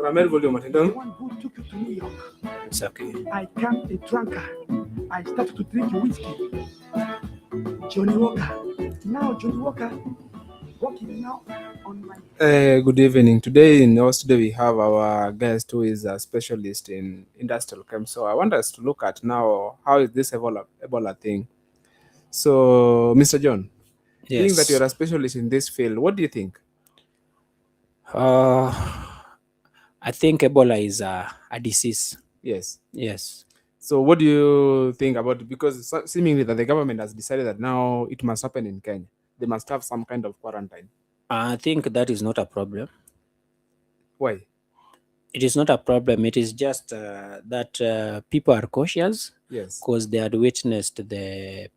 The one who took you to New York. It's okay. I am a drunkard. I started to drink whiskey. Johnny Walker. Now Johnny Walker walking now on my. Good evening. Today in our studio we have our guest who is a specialist in industrial chem. So I want us to look at now how is this Ebola thing. So Mr. John, being that Yes. you're a specialist in this field, what do you think? I think Ebola is a disease. Yes. Yes. So what do you think about it? Because seemingly that the government has decided that now it must happen in Kenya. They must have some kind of quarantine. I think that is not a problem. Why? It is not a problem. It is just that people are cautious. Yes. Because they had witnessed the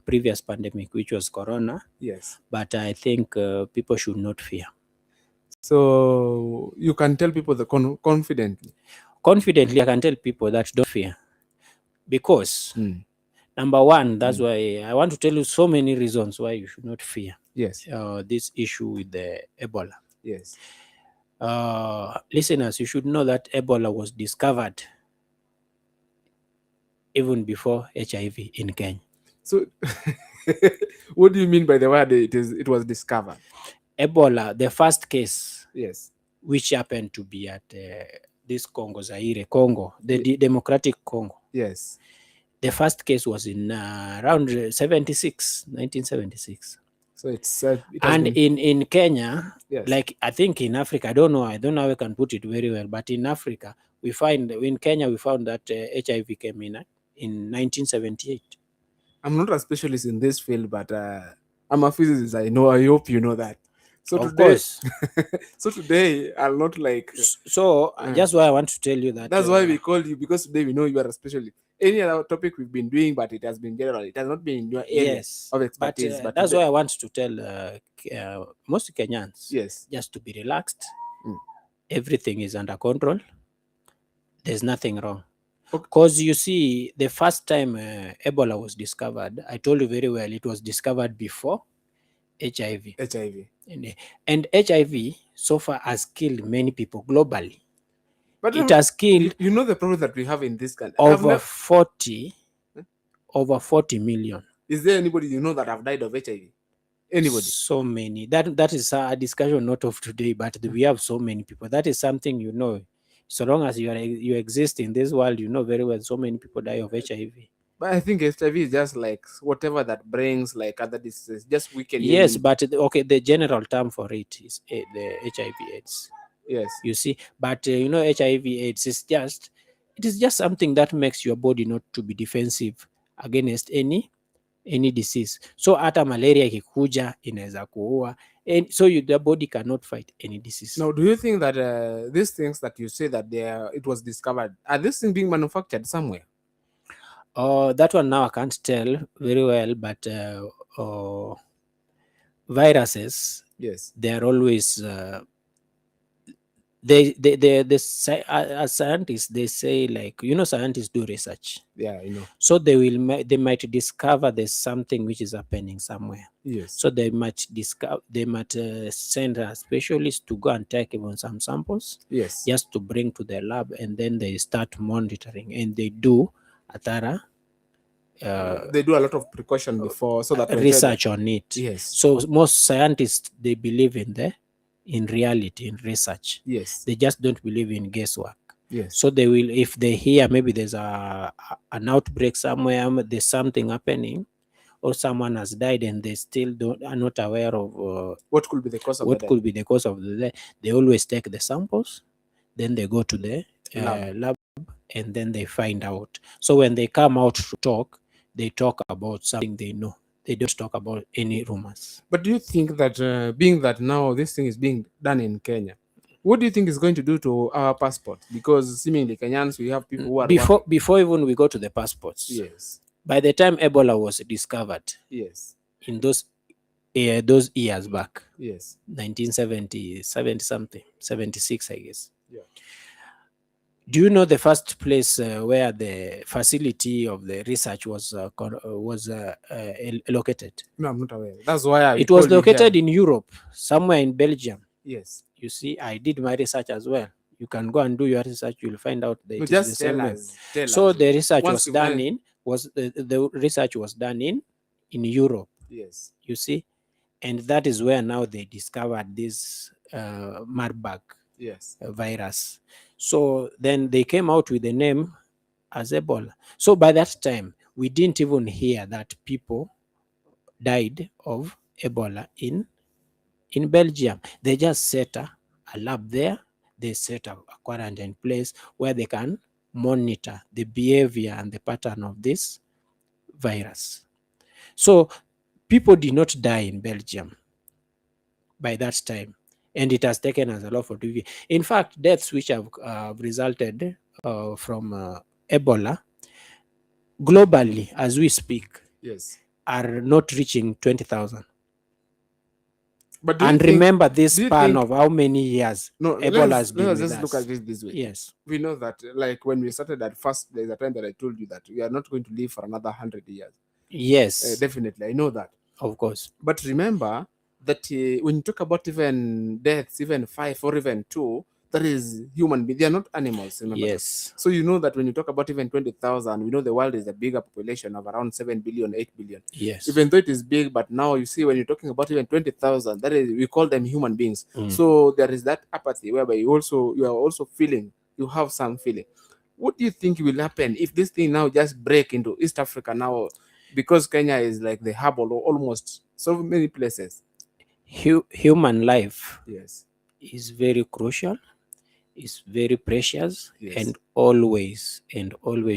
previous pandemic, which was Corona. Yes. But I think people should not fear. So you can tell people confidently. Confidently, I can tell people that don't fear. Because, number one, that's why I want to tell you so many reasons why you should not fear. Yes. This issue with the Ebola. Yes. Listeners, you should know that Ebola was discovered even before HIV in Kenya. So, what do you mean by the word it was discovered? Ebola, the first case, yes, which happened to be at this Congo, the Democratic Congo. Yes. The first case was in around 1976. So it's and in Kenya, yes, like I think in Africa, I don't know how I can put it very well, but in Africa, in Kenya we found that HIV came in 1978. I'm not a specialist in this field, but I'm a physicist. I hope you know that. So of today, course. So today I'll not like. So that's why I want to tell you that. That's why we called you, because today we know you are a specialist. Any other topic we've been doing, but it has been general. It has not been in your area of expertise. But that's why I want to tell most Kenyans, yes, just to be relaxed. Everything is under control. There's nothing wrong. Because you see, the first time Ebola was discovered, I told you very well, it was discovered before HIV. And HIV so far has killed many people globally. But it has killed. You know the problem that we have in this country. Over 40 million. Is there anybody you know that have died of HIV? Anybody? So many. That is a discussion not of today, but we have so many people. That is something you know. So long as you exist in this world, you know very well so many people die of HIV. But I think HIV is just like whatever that brings like other diseases, just weaken. Yes, but the general term for it is the HIV/AIDS. Yes, you see, but HIV/AIDS is just something that makes your body not to be defensive against any disease. So hata malaria ikikuja inaweza kuua, and so the body cannot fight any disease. Now, do you think that these things that you say that it was discovered, are these things being manufactured somewhere? That one now I can't tell very well, but viruses, yes, they are always as scientists, they say, like, scientists do research. Yeah, so they might discover there's something which is happening somewhere. Yes. So they might send a specialist to go and take even some samples. Yes. Just to bring to the lab, and then they start monitoring, and they do a thorough they do a lot of precaution before, so that research on it. Yes. So most scientists, they believe in reality, in research. Yes. They just don't believe in guesswork. Yes. So they will, if they hear maybe there's an outbreak somewhere, there's something happening, or someone has died, and they still are not aware of what could be the cause of the death. They always take the samples, then they go to the lab, and then they find out. So when they come out to talk, they talk about something they know. They don't talk about any rumors. But do you think that being that now this thing is being done in Kenya, what do you think is going to do to our passport? Because seemingly Kenyans, we have people who are before even we go to the passports. Yes. By the time Ebola was discovered, yes, in those years back, yes, 1970 something, 76, I guess. Yeah. Do you know the first place where the facility of the research was located? No, I'm not aware. That's why it was located in Europe, somewhere in Belgium. Yes. You see, I did my research as well. You can go and do your research. You'll find out that No, it is the just same tell way. us. Tell So us. the research Once was you've done done- in the research was done in Europe. Yes. You see, and that is where now they discovered this Marburg Yes. virus. So then they came out with the name as Ebola. So by that time, we didn't even hear that people died of Ebola in Belgium. They just set a lab there. They set a quarantine place where they can monitor the behavior and the pattern of this virus. So people did not die in Belgium by that time, and it has taken us a lot for TV. In fact, deaths which have resulted from Ebola globally, as we speak, Yes. are not reaching 20,000. But do you And think- remember this do you span think- of how many years No, Ebola has been let us with just us. look at it this way. Yes. We know that, like when we started at first, there's a time that I told you that we are not going to live for another 100 years. Yes, Definitely, I know that. of course. But remember that when you talk about even deaths, even 5 or even 2, that is human beings. They are not animals. Remember that. Yes. So you know that when you talk about even 20,000, we know the world is a bigger population of around 7 billion, 8 billion. Yes. Even though it is big, but now you see when you're talking about even 20,000, that is, we call them human beings. So there is that apathy whereby you are also feeling, you have some feeling. What do you think will happen if this thing now just break into East Africa now? Because Kenya is like the hub of almost so many places. Human life Yes. is very crucial, is very precious, Yes. and always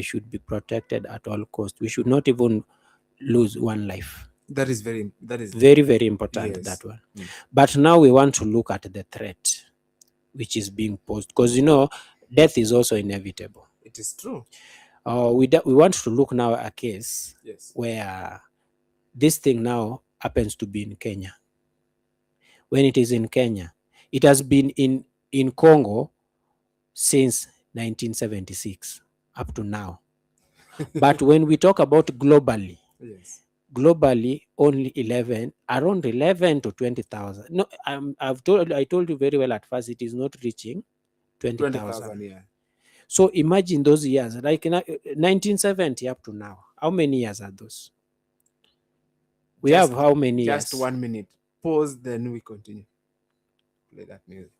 should be protected at all costs. We should not even lose one life. That is very Very important, Yes. that one. But now we want to look at the threat which is being posed, because death is also inevitable. It is true. We want to look now at a case Yes. where this thing now happens to be in Kenya. When it is in Kenya, it has been in Congo since 1976 up to now. But when we talk about globally, Yes. Only around 11 to 20,000. No, I told you very well at first, it is not reaching 20,000. Yeah. So imagine those years, like 1970 up to now. How many years are those? We have how many years? Just 1 minute. Pause, then we continue. Play that music.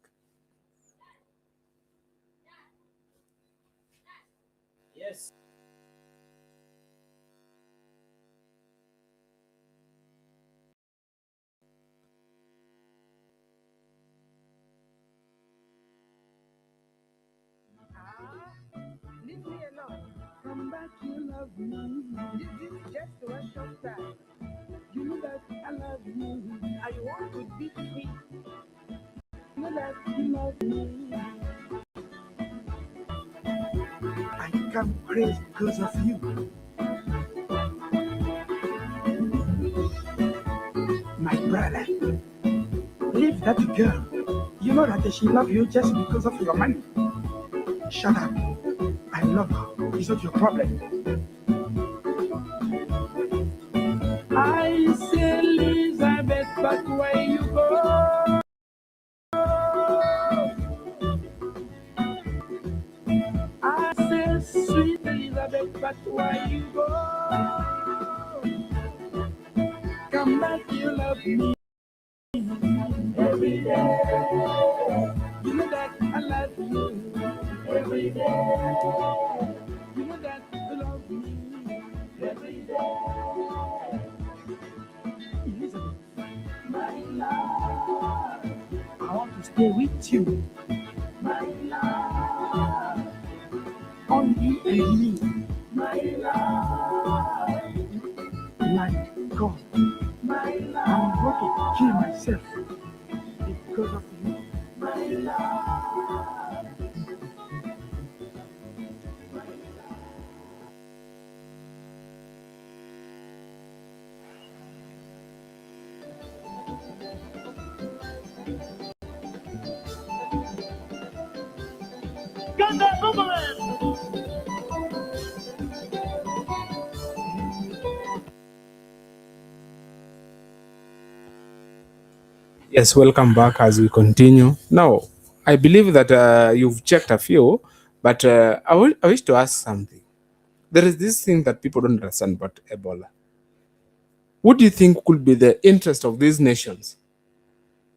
Yes. Leave me alone. Come back, you love me. This is just a short time. You know that I love you. I want to be free. You know that you love me. I come crazy because of you. My brother, leave that girl. You know that she love you just because of your money. Shut up. I love her. It's not your problem. I say Elizabeth, but where you go? I say sweet Elizabeth, but where you go? Come back, you love me every day. You know that I love you every day. You know that you love me every day. Elizabeth, my love, I want to stay with you, my love, only and me, my love, my God, my love. I'm going to kill myself because of you, my love. Government. Yes, welcome back as we continue. Now, I believe that you've checked a few, but I wish to ask something. There is this thing that people don't understand about Ebola. What do you think could be the interest of these nations?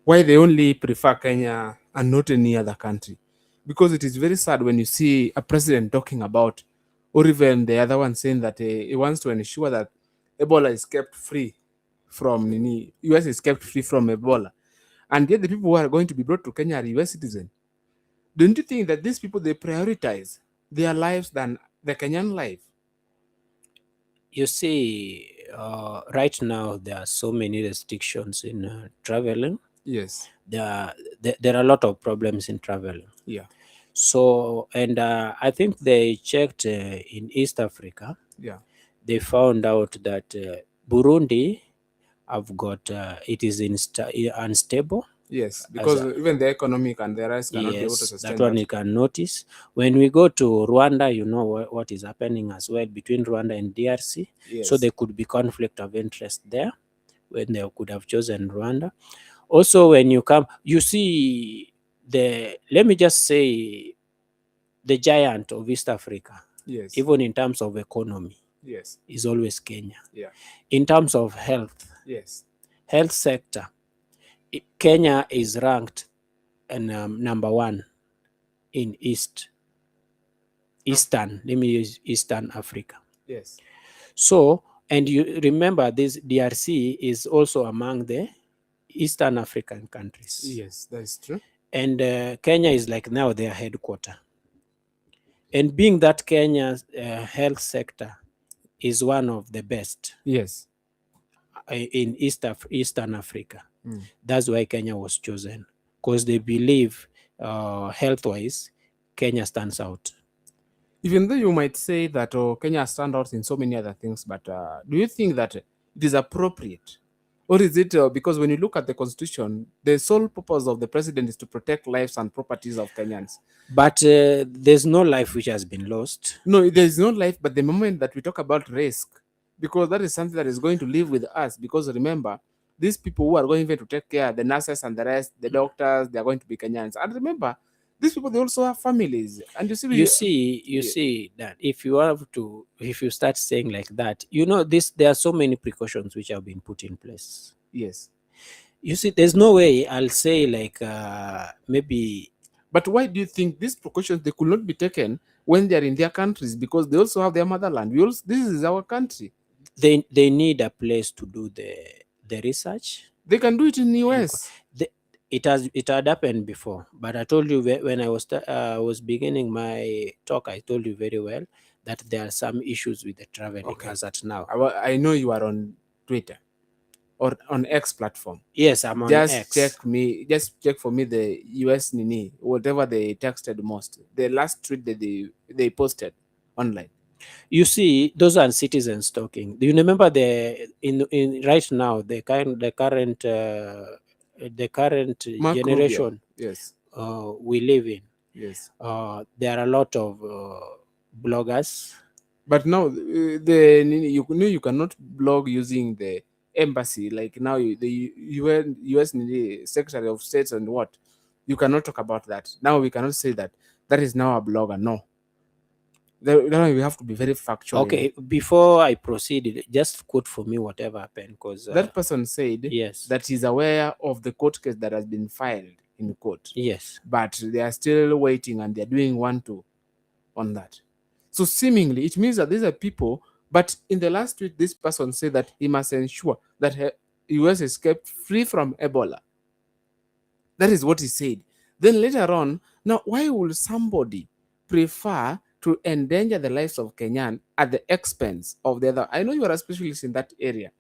Why they only prefer Kenya and not any other country? Because it is very sad when you see a president talking about, or even the other one saying that he wants to ensure that Ebola is kept free from US is kept free from Ebola, and yet the people who are going to be brought to Kenya are US citizens. Don't you think that these people they prioritize their lives than the Kenyan life? You see, right now there are so many restrictions in traveling. Yes. There are a lot of problems in traveling. Yeah. So, and I think they checked in East Africa. Yeah. They found out that Burundi have got it is unstable. Yes, As because even the economic and the rest cannot be able to yes, sustain that one you can notice. When we go to Rwanda, you know what is happening as well between Rwanda and DRC. Yes. So there could be conflict of interest there when they could have chosen Rwanda. Also, when you come, you see let me just say, the giant of East Africa, Yes. even in terms of economy, Yes. is always Kenya. Yeah. In terms of health, Yes. health sector, Kenya is ranked number one in Eastern, let me use Eastern Africa. Yes. So, and you remember this DRC is also among the Eastern African countries. Yes, that is true. And Kenya is like now their headquarter. And being that Kenya's health sector is one of the best Yes. in Eastern Africa, that's why Kenya was chosen, because they believe health-wise, Kenya stands out. Even though you might say that Kenya stands out in so many other things, but do you think that it is appropriate? Or is it because when you look at the constitution, the sole purpose of the president is to protect lives and properties of Kenyans? But there's no life which has been lost. No, there is no life, but the moment that we talk about risk, because that is something that is going to live with us. Because remember, these people who are going to take care, the nurses and the rest, the doctors, they are going to be Kenyans. And remember, these people they also have families. And you see that if you start saying like that, there are so many precautions which have been put in place. Yes. You see, there's no way I'll say like maybe. But why do you think these precautions they could not be taken when they are in their countries? Because they also have their motherland. This is our country. They need a place to do the research. They can do it in the US. It had happened before, but I told you when I was beginning my talk, I told you very well that there are some issues with the traveling as at now. I know you are on Twitter or on X platform. Yes, I'm on X. Just check for me the US Nini, whatever they texted most. The last tweet that they posted online. You see, those are citizens talking. Do you remember in right now the current generation? Rubio. Yes. We live in. Yes. There are a lot of bloggers. But now you cannot blog using the embassy. Like now the US Secretary of State and what you cannot talk about that. Now we cannot say that is now a blogger. No. Then we have to be very factual. Okay, before I proceed, just quote for me whatever happened, because that person said yes, that he's aware of the court case that has been filed in court. Yes, but they are still waiting and they're doing 1-2 on that. So seemingly it means that these are people. But in the last tweet, this person said that he must ensure that US is kept free from Ebola. That is what he said. Then later on, now why will somebody prefer to endanger the lives of Kenyan at the expense of the other? I know you are a specialist in that area.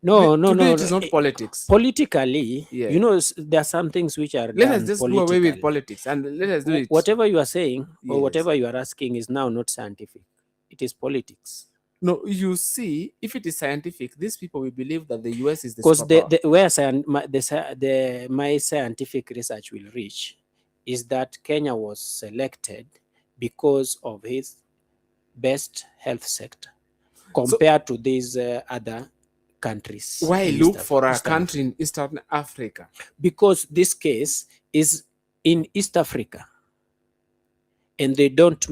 No. It is not politics. Politically, yeah. There are some things which are let us just do away with politics and let us do it. Whatever you are saying or whatever you are asking is now not scientific. It is politics. No, you see, if it is scientific, these people will believe that the US is the superpower. Because my scientific research will reach is that Kenya was selected because of his best health sector compared to these other countries. Why look for a country in Eastern Africa? Because this case is in East Africa, and they don't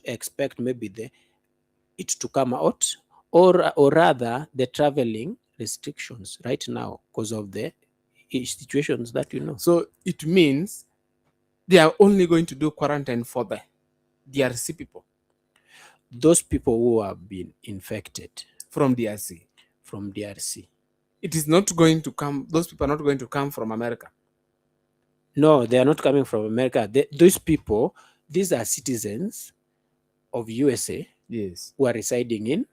expect it to come out, or rather the traveling restrictions right now because of the situations that you know. So it means they are only going to do quarantine for the DRC people Those people who have been infected from DRC. from DRC. It is not going to come, those people are not going to come from America. No, they are not coming from America. Those people, these are citizens of USA Yes, who are residing in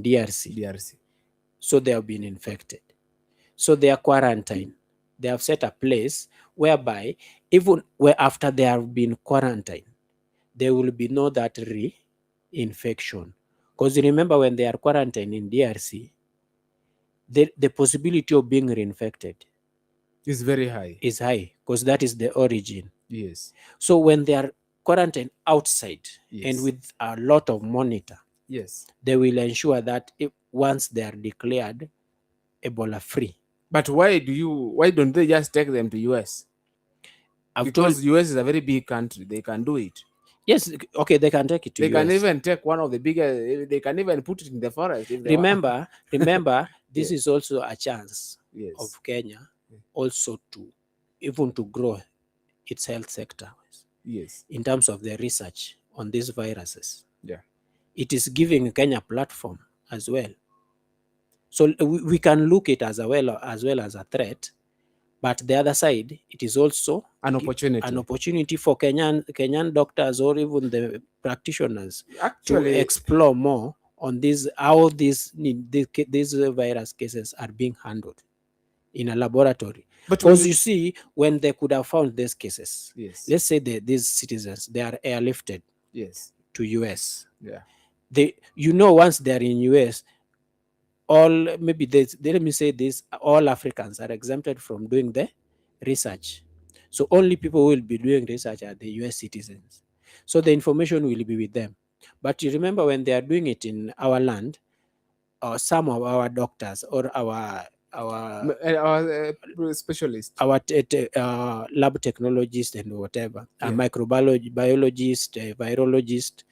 DRC. DRC. So they have been infected. So they are quarantined. They have set a place whereby even after they have been quarantined, there will be no that reinfection. Because remember, when they are quarantined in DRC, the possibility of being reinfected Is very high. is high because that is the origin. Yes. So when they are quarantined outside and Yes. with a lot of monitor, Yes. they will ensure that once they are declared Ebola free. But why don't they just take them to US? Because US is a very big country. They can do it. Yes, okay, they can take it to They US. can even take one of the bigger, they can even put it in the forest. If they remember, this Yes. is also a chance Yes. of Kenya also to grow its health sector. Yes. In terms of the research on these viruses. Yeah. It is giving Kenya a platform as well. So we can look it as well as a threat, but the other side, it is also An opportunity for Kenyan doctors or even the practitioners actually to explore more on how these virus cases are being handled in a laboratory. Because you see, when they could have found these cases, yes, let's say these citizens, they are airlifted yes, to US. Yeah. Once they are in US, let me say this, all Africans are exempted from doing the research. So only people who will be doing research are the US citizens. So the information will be with them. But you remember, when they are doing it in our land, or some of our doctors or our specialists, our lab technologists and whatever, Yeah. biologists, virologists,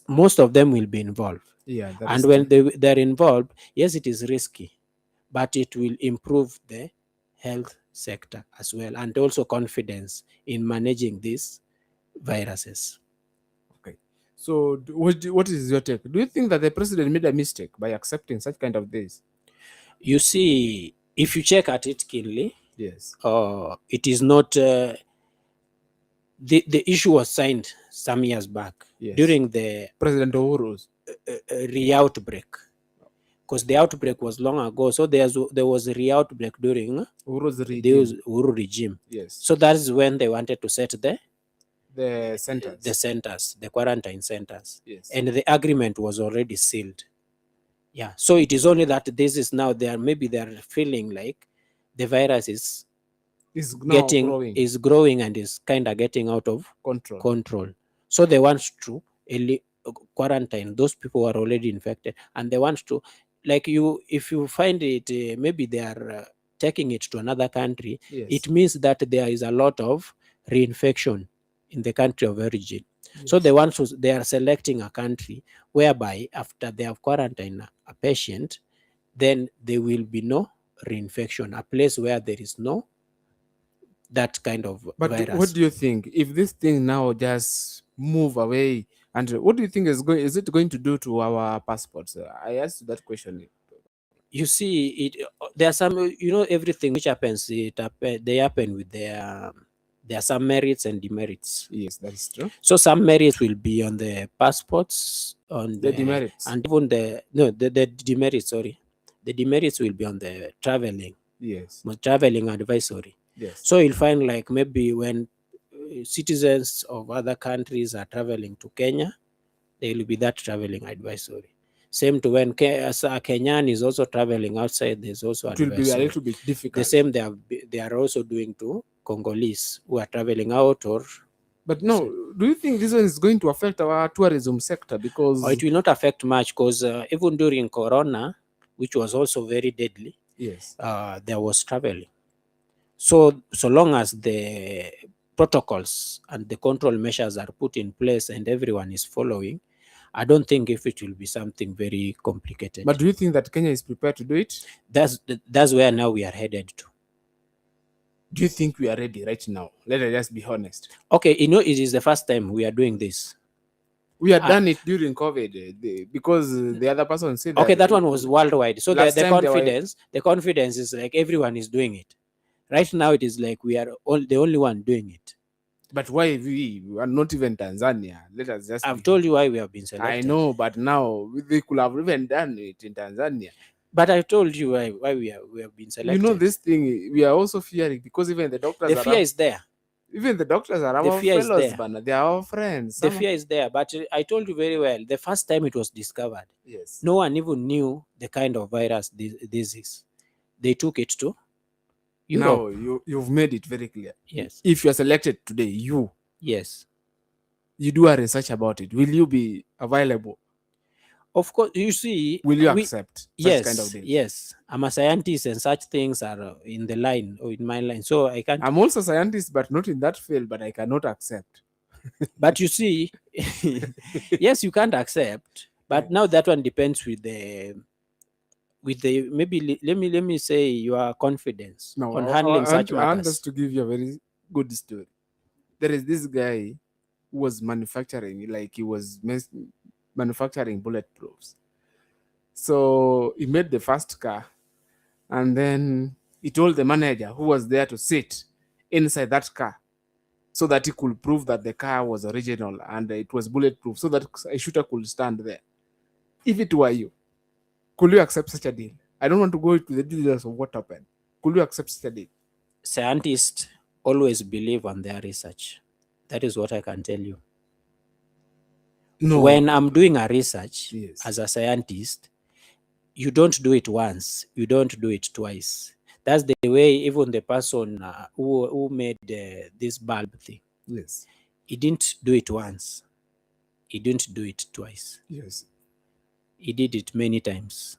most of them will be involved. Yeah, that And is when true. they're involved, yes, it is risky, but it will improve the health sector as well, and also confidence in managing these viruses. Okay. So what is your take? Do you think that the president made a mistake by accepting such kind of this? You see, if you check at it keenly, Yes. it is not the issue was signed some years back. Yes. During the President Uhuru's re-outbreak, because the outbreak was long ago. So there was a re-outbreak during Uhuru's the regime. Uhuru regime. Yes. So that is when they wanted to set The centers. the quarantine centers. Yes. And the agreement was already sealed. Yeah. So it is only that this is now maybe they're feeling like the virus is growing and is kind of getting out of control. So they want to quarantine those people who are already infected, and they want to, like, if you find it, maybe they are taking it to another country. Yes. It means that there is a lot of reinfection in the country of origin. Yes. So they are selecting a country whereby after they have quarantined a patient, then there will be no reinfection, a place where there is no that kind of virus. But what do you think if this thing now just move away? And what do you think is it going to do to our passports? I asked that question. You see, there are some, everything which happens, they happen with there are some merits and demerits. Yes, that is true. So some merits will be on the passports, on the demerits, and even the demerits. Sorry, the demerits will be on the traveling. Yes, traveling advisory. Yes. So you'll find, like, maybe when citizens of other countries are traveling to Kenya, there will be that traveling advisory. Same to when a Kenyan is also traveling outside, there's also it will be a little bit difficult. The same they are also doing to Congolese who are traveling out. But no, do you think this one is going to affect our tourism sector? Because it will not affect much, because even during Corona, which was also very deadly, yes, there was traveling. So long as the protocols and the control measures are put in place and everyone is following, I don't think if it will be something very complicated. But do you think that Kenya is prepared to do it? That's where now we are headed to. Do you think we are ready right now? Let us just be honest. Okay, it is the first time we are doing this. We had done it during COVID because the other person said that. Okay, that one was worldwide. So the last the confidence is like everyone is doing it. Right now, it is like we are the only one doing it. But why we are not even Tanzania? Let us just. I've told you why we have been selected. I know, but now they could have even done it in Tanzania. But I told you why we have been selected. You know, this thing we are also fearing because even the doctors. The fear is there. Even the doctors are our fellows, but they are our friends. The fear is there, but I told you very well, the first time it was discovered, yes, no one even knew the kind of virus this is. They took it to Europe. Now you've made it very clear. Yes. If you are selected today, yes, you do a research about it. Will you be available? Of course, you see. Will you accept yes, kind of deal? Yes. I'm a scientist and such things are in the line or in my line. So I can't. I'm also a scientist, but not in that field, but I cannot accept. But you see, yes, you can't accept. But now that one depends with the maybe let me say your confidence on handling such matters. I want us to give you a very good story. There is this guy who was manufacturing, like he was manufacturing bulletproofs. So he made the first car, and then he told the manager who was there to sit inside that car so that he could prove that the car was original and it was bulletproof, so that a shooter could stand there. If it were you, could you accept such a deal? I don't want to go into the details of what happened. Could you accept such a deal? Scientists always believe on their research. That is what I can tell you. No. When I'm doing a research, yes, as a scientist, you don't do it once, you don't do it twice. That's the way even the person who made this bulb thing. Yes. He didn't do it once. He didn't do it twice. Yes. He did it many times.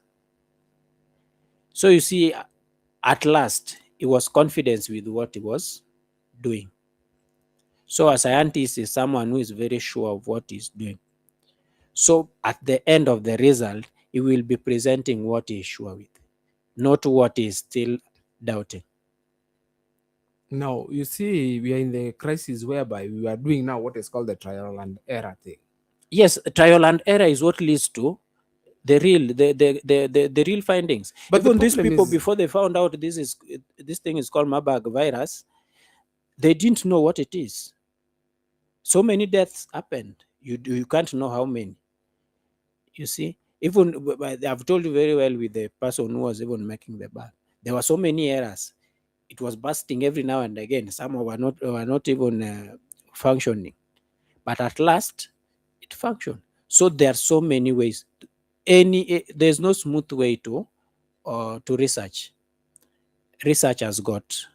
So you see, at last, he was confident with what he was doing. So a scientist is someone who is very sure of what he's doing. So at the end of the result, he will be presenting what he is sure with, not what he is still doubting. Now, you see, we are in the crisis whereby we are doing now what is called the trial and error thing. Yes, trial and error is what leads to the real findings. But even these people, before they found out this thing is called Marburg virus, they didn't know what it is. So many deaths happened. You can't know how many. You see, even I've told you very well with the person who was even making the bulb, there were so many errors. It was bursting every now and again. Some were not even functioning, but at last it functioned. So there are so many ways. There's no smooth way to research. Research has got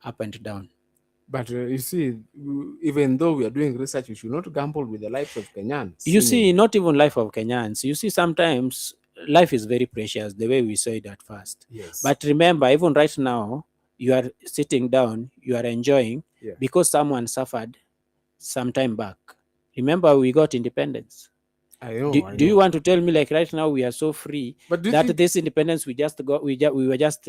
up and down. But you see, even though we are doing research, we should not gamble with the lives of Kenyans. You see, not even life of Kenyans. You see, sometimes life is very precious, the way we saw it at first. Yes. But remember, even right now, you are sitting down, you are enjoying, because someone suffered some time back. Remember, we got independence. I know. Do you want to tell me, like right now, we are so free that this independence we just got, we were just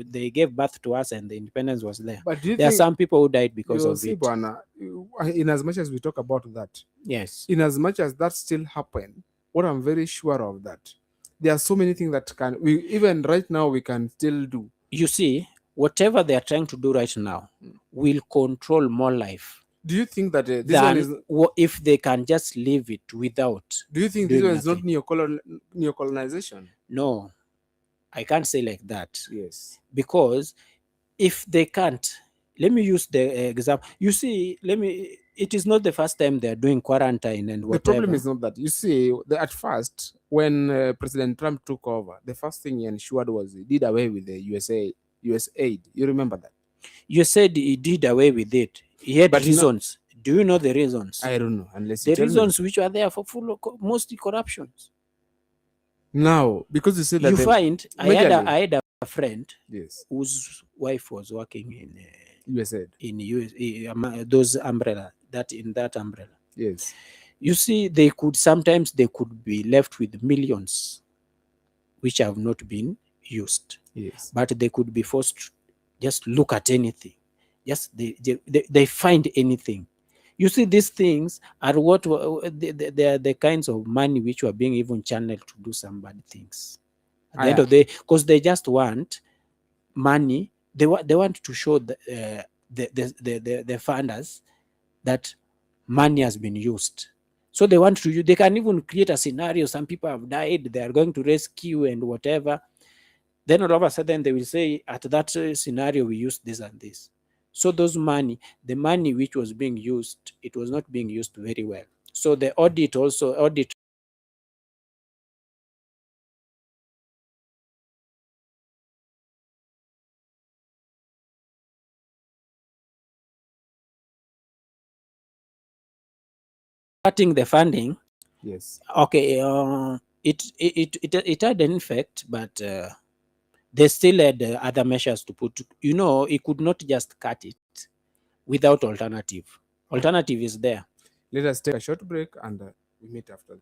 they gave birth to us and the independence was there. But there are some people who died because of it. Bwana, in as much as we talk about that, yes, in as much as that still happened, what I'm very sure of that, there are so many things that even right now we can still do. You see, whatever they are trying to do right now will control more life. Do you think that this one is if they can just leave it without? Do you think this one is not neocolonization? No, I can't say like that. Yes, because if they can't, let me use the example. You see, it is not the first time they are doing quarantine and whatever. The problem is not that. You see, at first, when President Trump took over, the first thing he ensured was he did away with the US aid. You remember that? You said he did away with it. He had reasons. Do you know the reasons? I don't know, unless the reasons which are there for mostly corruptions. Now, because you said that you find I had a friend Yes. whose wife was working in USA. those umbrella, in that umbrella. Yes. You see, sometimes they could be left with millions which have not been used. Yes. But they could be forced to just look at anything. Just they find anything. You see, these things are they are the kinds of money which were being even channeled to do some bad things. At the end of the day, because they just want money, they want to show the funders that money has been used. So they want to, they can even create a scenario. Some people have died, they are going to rescue and whatever. Then all of a sudden they will say, at that scenario, we used this and this. So the money which was being used, it was not being used very well. So the audit cutting the funding. Yes. Okay, it had an effect, but they still had other measures to put. It could not just cut it without alternative. Alternative is there. Let us take a short break and we meet after.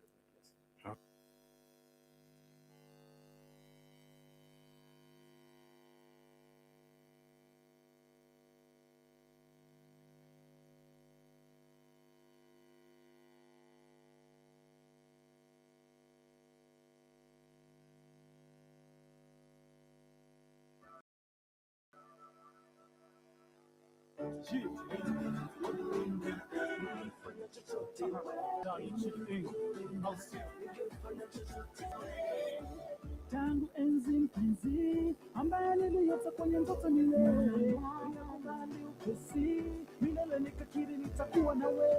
Tangu enzi mpenzi ambaye niliota kwenye ndoto nile, nikakubali upesi milele, nikakiri nitakuwa nawe,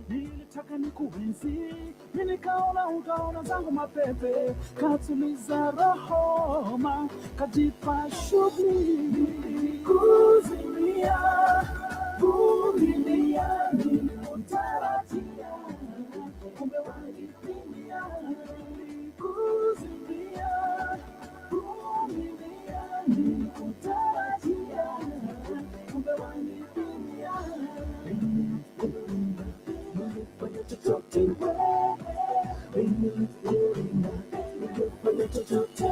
nilitaka nikuenzi, mimi nikaona zangu mapepe, katuliza roho kajipa shughuli, kuzimia kumilia nilipotarajia, kumbe walipimia, kuzimia kumilia nilipotarajia, kumbe walipimia, nilifanya chochote nilifanya chochote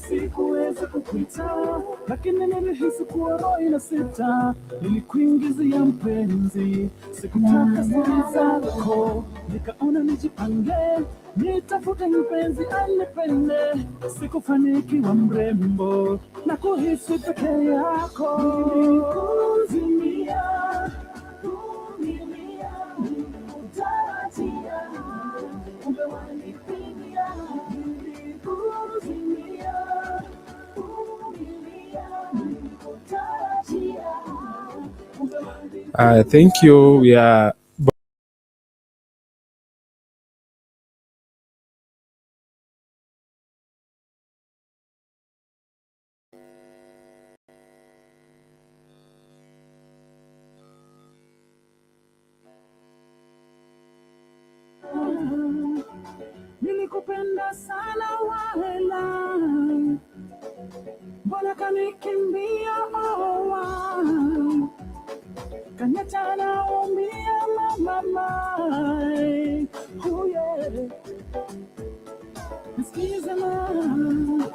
sikuweza kukuita, lakini nilihisi kuwa roho inasita, nilikuingizia mpenzi, sikutaka siri zako, nikaona nijipange, nitafute mpenzi anipende, sikufanikiwa mrembo na kuhisi peke yako, nilikuzimia kumilia nilikutarajia, kumbe walipimia, nilikuzimia kumilia nilikutarajia, kumbe walipimia. Thank you. We are nilikupenda sana wahela, mbona kanikimbia owa, kaniacha naumia mama, nisikize mama,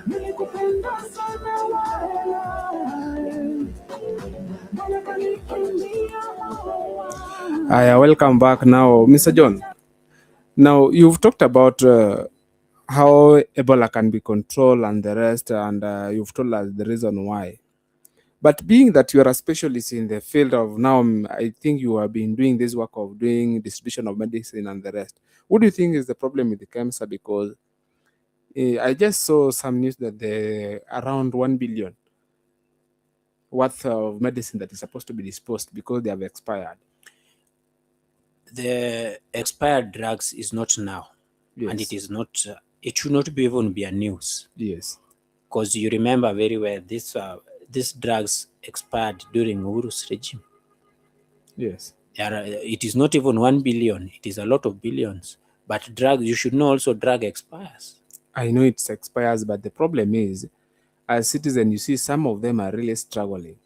nilikupenda sana wahela, mbona kanikimbia owa. welcome back now, Mr. John. Now, you've talked about how Ebola can be controlled and the rest, and you've told us the reason why. But being that you are a specialist in the field of now, I think you have been doing this work of doing distribution of medicine and the rest. What do you think is the problem with the cancer? Because I just saw some news that there around 1 billion worth of medicine that is supposed to be disposed because they have expired. The expired drugs is not now. Yes. And it is not, it should not be even be a news. Yes. Because you remember very well, these drugs expired during Uhuru's regime. Yes. It is not even 1 billion, it is a lot of billions. But drugs, you should know also drug expires. I know it expires, but the problem is, as citizens, you see some of them are really struggling.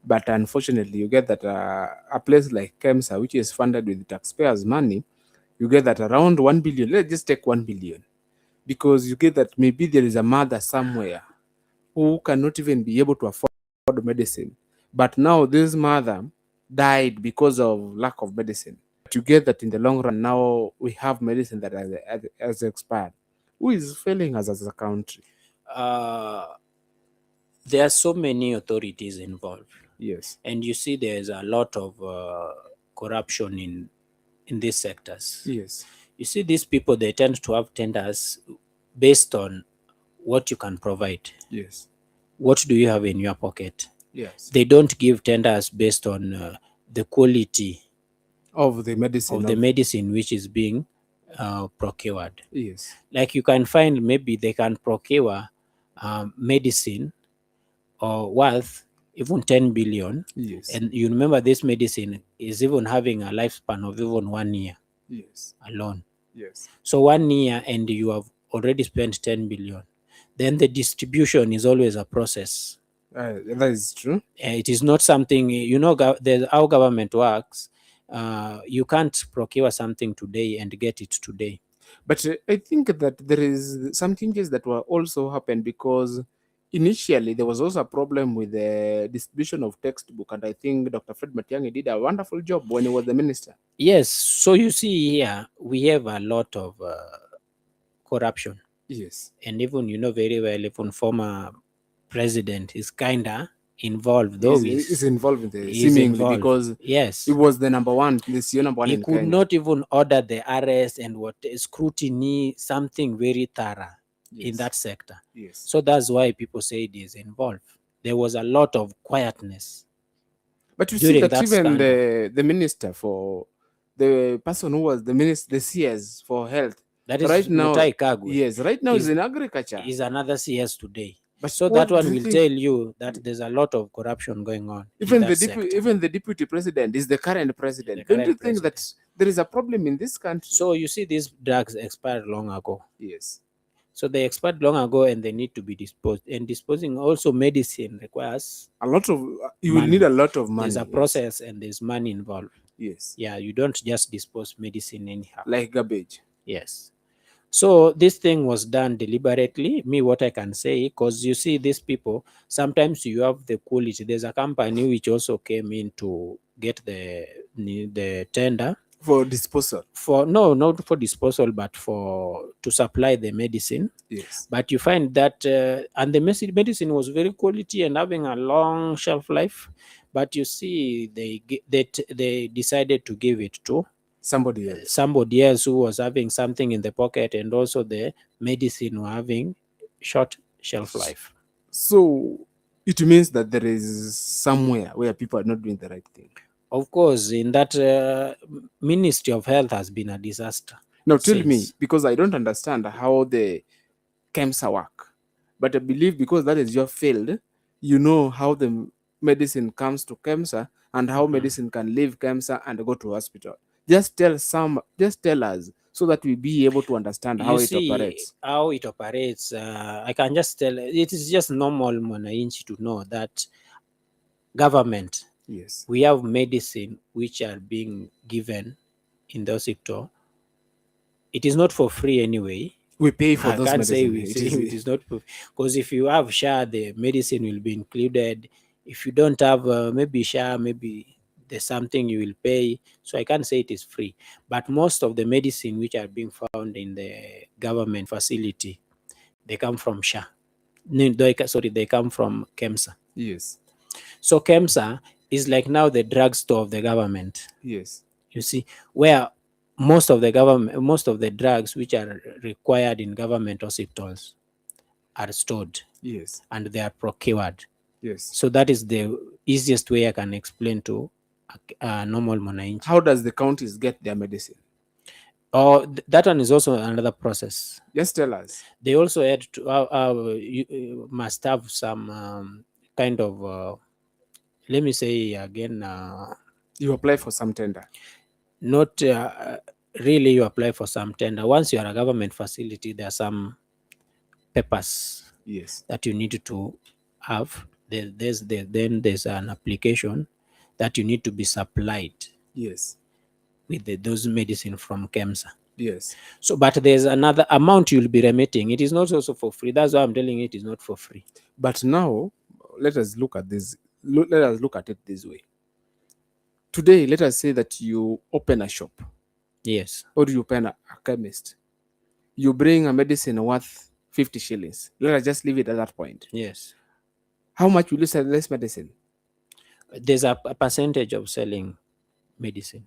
But unfortunately, you get that a place like KEMSA, which is funded with taxpayers' money, you get that around 1 billion. Let's just take 1 billion. Because you get that maybe there is a mother somewhere who cannot even be able to afford medicine. But now this mother died because of lack of medicine. But you get that in the long run, now we have medicine that has expired. Who is failing us as a country? There are so many authorities involved. Yes. And you see there's a lot of corruption in these sectors. Yes. You see, these people, they tend to have tenders based on what you can provide. Yes. What do you have in your pocket? Yes. They don't give tenders based on the quality Of the medicine. which is being procured. Yes. Like you can find maybe they can procure medicine or worth even 10 billion. Yes. And you remember this medicine is even having a lifespan of even 1 year Yes. alone. Yes. So 1 year and you have already spent 10 billion. Then the distribution is always a process. That is true. It is not something, how government works. You can't procure something today and get it today. But I think that there is some changes that were also happened because initially there was also a problem with the distribution of textbook, and I think Dr. Fred Matiang'i did a wonderful job when he was the minister. Yes, so you see here we have a lot of corruption. Yes. And even very well, even former president is kinda involved, though He's involved in the he's seemingly involved. because Yes, he was the number one, the CEO number one he in could Kenya. not even order the arrest and what scrutiny, something very thorough in Yes. that sector. Yes. So that's why people say it is involved. There was a lot of quietness. But you see during that that even scandal. the minister for the person who was the minister, the CS for health, That is right now, Mutahi Kagwe. yes, right now is He's- in agriculture. Is another CS today. But So what that one do you will think- tell you that there's a lot of corruption going on even in the that sector. even the deputy president is the current president. The Don't current you think that president. there is a problem in this country? So you see, these drugs expired long ago. Yes. So they expired long ago and they need to be disposed. And disposing also medicine requires A lot of you will money. need a lot of money. There's a yes. process and there's money involved. Yes. Yeah, you don't just dispose medicine anyhow. Like garbage. Yes. So this thing was done deliberately. Me, what I can say, because you see, these people, sometimes you have the quality. There's a company which also came in to get the tender For disposal. for not for disposal, but for to supply the medicine. Yes. But you find that and the medicine was very quality and having a long shelf life. But you see, they decided to give it to somebody else who was having something in the pocket, and also the medicine were having short shelf life. So it means that there is somewhere where people are not doing the right thing. Of course, in that Ministry of Health has been a disaster. Now tell me, since. because I don't understand how the KEMSA work, but I believe because that is your field, you know how the medicine comes to KEMSA and how medicine can leave KEMSA and go to hospital. Just tell us so that we be able to understand how it operates. How it operates, I can just tell it is just normal mwananchi to know that government, Yes. we have medicine which are being given in the hospital. It is not for free anyway. We pay for I those can't say medicine. it is not, because if you have SHA, the medicine will be included. If you don't have maybe SHA, maybe there's something you will pay. So I can't say it is free. But most of the medicine which are being found in the government facility, they come from SHA. They come from KEMSA. Yes. So KEMSA is like now the drugstore of the government. Yes. You see, where most of the drugs which are required in government hospitals are stored. Yes. And they are procured. Yes. So that is the easiest way I can explain to a normal mwananchi. How does the counties get their medicine? That one is also another process. Just tell us. They also had to you must have some kind of let me say again. You apply for some tender. Not really you apply for some tender. Once you are a government facility, there are some papers Yes. that you need to have. Then there's an application that you need to be supplied Yes. with those medicine from KEMSA. Yes. So, but there's another amount you'll be remitting. It is not also for free. That's why I'm telling you it is not for free. But now, let us look at this. Let us look at it this way. Today, let us say that you open a shop, Yes. or you open a chemist. You bring a medicine worth 50 shillings. Let us just leave it at that point. Yes. How much will you sell this medicine? There's a percentage of selling medicine.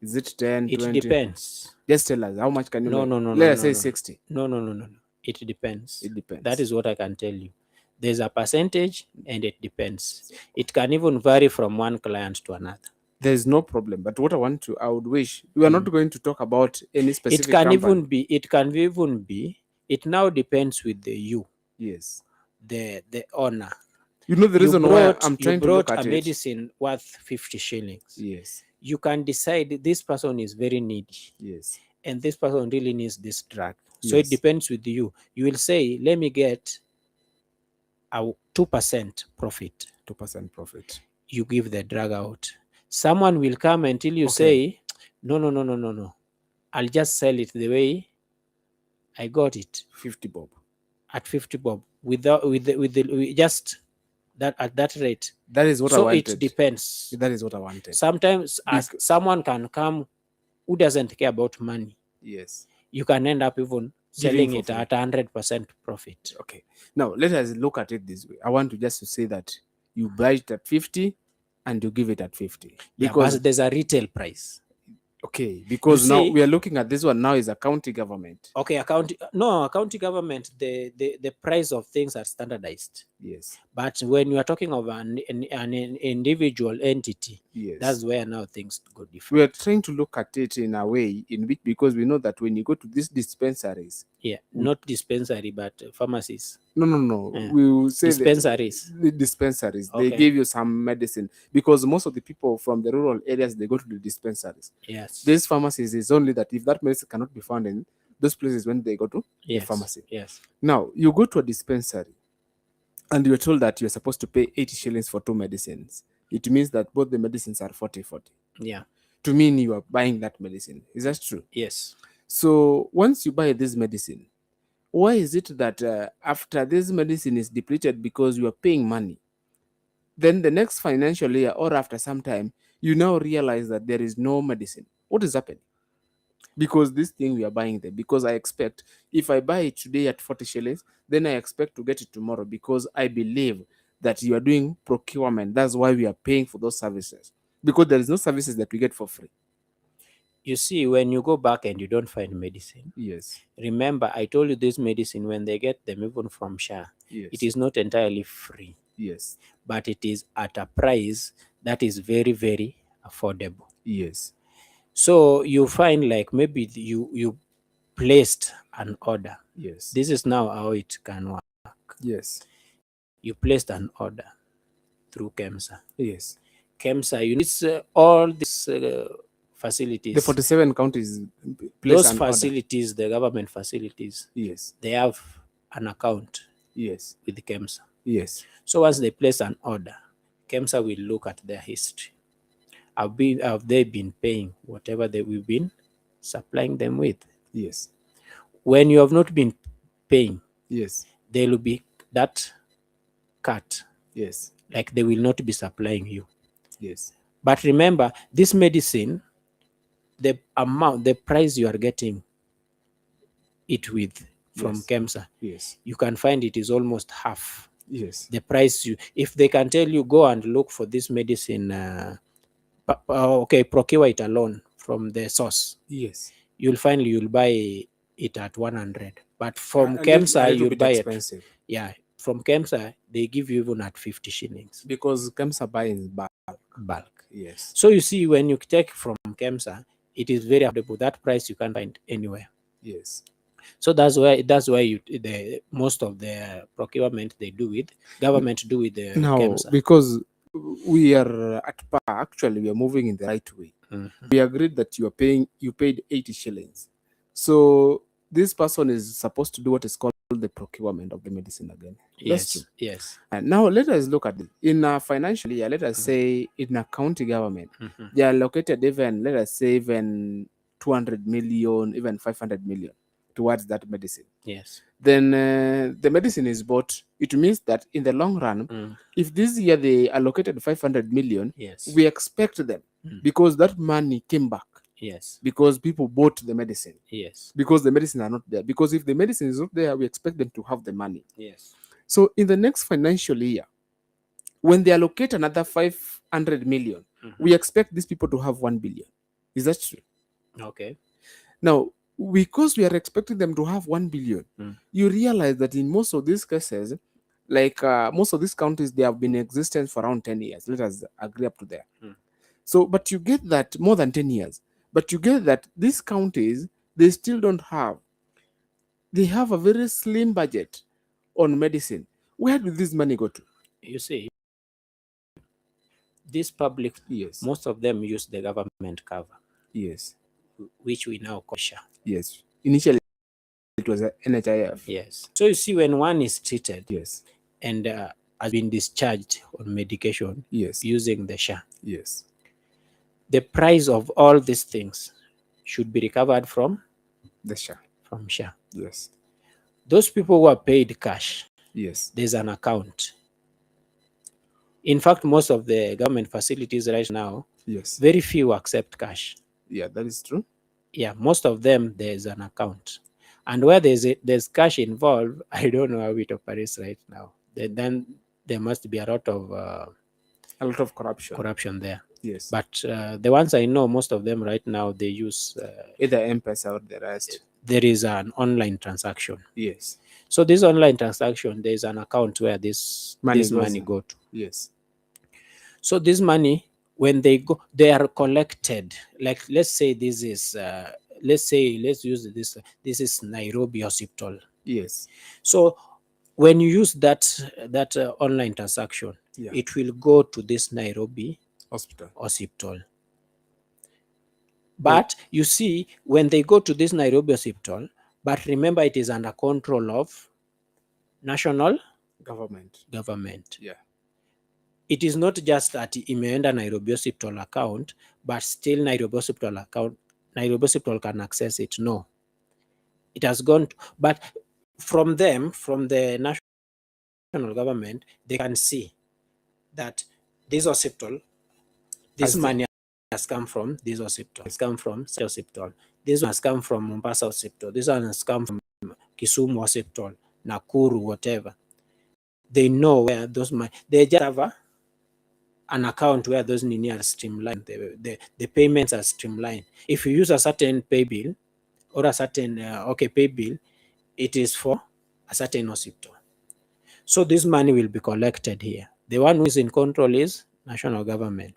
Is it 10, It 20? depends. Just tell us how much can you No, make? no, no, Let no, us no, say no. 60. No. It depends. It depends. That is what I can tell you. There's a percentage and it depends. It can even vary from one client to another. There's no problem. But what I would wish, we are not going to talk about any specific It can company. even be, it now depends with you, Yes. the owner. You know the reason why I'm You trying to look brought at a it? medicine worth 50 shillings. Yes. You can decide this person is very needy Yes. and this person really needs this drug. So Yes. it depends with you. You will say, let me get a 2% profit. 2% profit. You give the drug out. Someone will come until you Okay. say, no. I'll just sell it the way I got it 50 bob. at 50 bob without with just that at that rate. That is what I So wanted. it depends. That is what I wanted. Sometimes someone can come who doesn't care about money. Yes. You can end up even selling it at 100% profit. Okay. Now let us look at it this way. I want to just to say that you buy it at 50 and you give it at 50. Because there's a retail price. Okay, because now see, we are looking at this one now is a county government. Okay, a county government, the price of things are standardized. Yes. But when you are talking of an individual entity, Yes. that's where now things go different. We are trying to look at it in a way in which, because we know that when you go to these dispensaries, not dispensary, but pharmacies. No. We will say dispensaries. The dispensaries. Okay. They give you some medicine because most of the people from the rural areas, they go to the dispensaries. Yes. These pharmacies is only that if that medicine cannot be found in those places, when they go to the pharmacy. Yes. Now you go to a dispensary and you're told that you're supposed to pay 80 shillings for 2 medicines. It means that both the medicines are 40. Yeah. To mean you are buying that medicine. Is that true? Yes. So once you buy this medicine, why is it that after this medicine is depleted because you are paying money, then the next financial year or after some time, you now realize that there is no medicine? What is happening? Because this thing we are buying there, because I expect if I buy it today at 40 shillings, then I expect to get it tomorrow because I believe that you are doing procurement. That's why we are paying for those services, because there is no services that we get for free. You see, when you go back and you don't find medicine, Yes. Remember, I told you this medicine, when they get them even from SHA, Yes. it is not entirely free. Yes. But it is at a price that is very, very affordable. Yes. So you find like maybe you placed an order. Yes. This is now how it can work. Yes. You placed an order through KEMSA. Yes. KEMSA, you need all these facilities. The 47 counties Those facilities, the government facilities. Yes. They have an account. Yes. With KEMSA. Yes. So once they place an order, KEMSA will look at their history. Have they been paying whatever we've been supplying them with? Yes. When you have not been paying, yes, there will be that cut. Yes. Like they will not be supplying you. Yes. But remember, this medicine, the amount, the price you are getting it with from KEMSA, yes, you can find it is almost half. Yes. The price if they can tell you, go and look for this medicine, okay, procure it alone from the source. Yes. You'll find you'll buy it at 100. But from KEMSA, you'll buy expensive. Yeah. From KEMSA, they give you even at 50 shillings. Because KEMSA buy in bulk. Yes. So you see, when you take from KEMSA, it is very affordable. That price you can't find anywhere. Yes. So that's why most of the procurement they do with government do with the KEMSA. Because we are at par. Actually, we are moving in the right way. Mm-hmm. We agreed that you paid 80 shillings. So this person is supposed to do what is called the procurement of the medicine again. That's true. Yes. And now let us look at it. In a financial year, let us say in a county government, they are allocated even, let us say, even 200 million, even 500 million towards that medicine. Yes. Then the medicine is bought. It means that in the long run, if this year they allocated 500 million, Yes. we expect them because that money came back. Yes. Because people bought the medicine. Yes. Because the medicine are not there. Because if the medicine is not there, we expect them to have the money. Yes. So in the next financial year, when they allocate another 500 million, we expect these people to have 1 billion. Is that true? Okay. Now, because we are expecting them to have 1 billion, you realize that in most of these cases, like most of these counties, they have been in existence for around 10 years. Let us agree up to there. So, but you get that more than 10 years. But you get that these counties, they still don't have. They have a very slim budget on medicine. Where did this money go to? You see, this public, Yes. most of them use the government cover. Yes. Which we now call SHA. Yes. Initially, it was a NHIF. Yes. So you see, when one is treated, yes, and has been discharged on medication, yes, using the SHA, yes, the price of all these things should be recovered from the SHA. From SHA. Yes. Those people who are paid cash, yes, there's an account. In fact, most of the government facilities right now, yes, very few accept cash. Yeah, that is true. Yeah, most of them, there's an account. And where there's cash involved, I don't know how it operates right now. Then there must be a lot of corruption there. Yes. But the ones I know, most of them right now, they use either M-Pesa or the rest. There is an online transaction. Yes. So this online transaction, there is an account where this money go to. Yes. So this money, when they go, they are collected. Like, let's say this is let's use this. This is Nairobi Hospital. Yes. So when you use that online transaction, it will go to this Nairobi hospital. But you see, when they go to this Nairobi hospital, but remember, it is under control of national government. Yeah. It is not just that imeenda Nairobi hospital account, but still Nairobi hospital can access it. No, it has gone to, but from the national government, they can see that this hospital, this money has come from this hospital, it's come from such hospital, this one has come from Mombasa hospital, this one has come from Kisumu hospital, Nakuru, whatever. They know where those money, they just have an account where those money are streamlined, the payments are streamlined. If you use a certain pay bill or a certain pay bill, it is for a certain hospital. So this money will be collected here. The one who is in control is national government.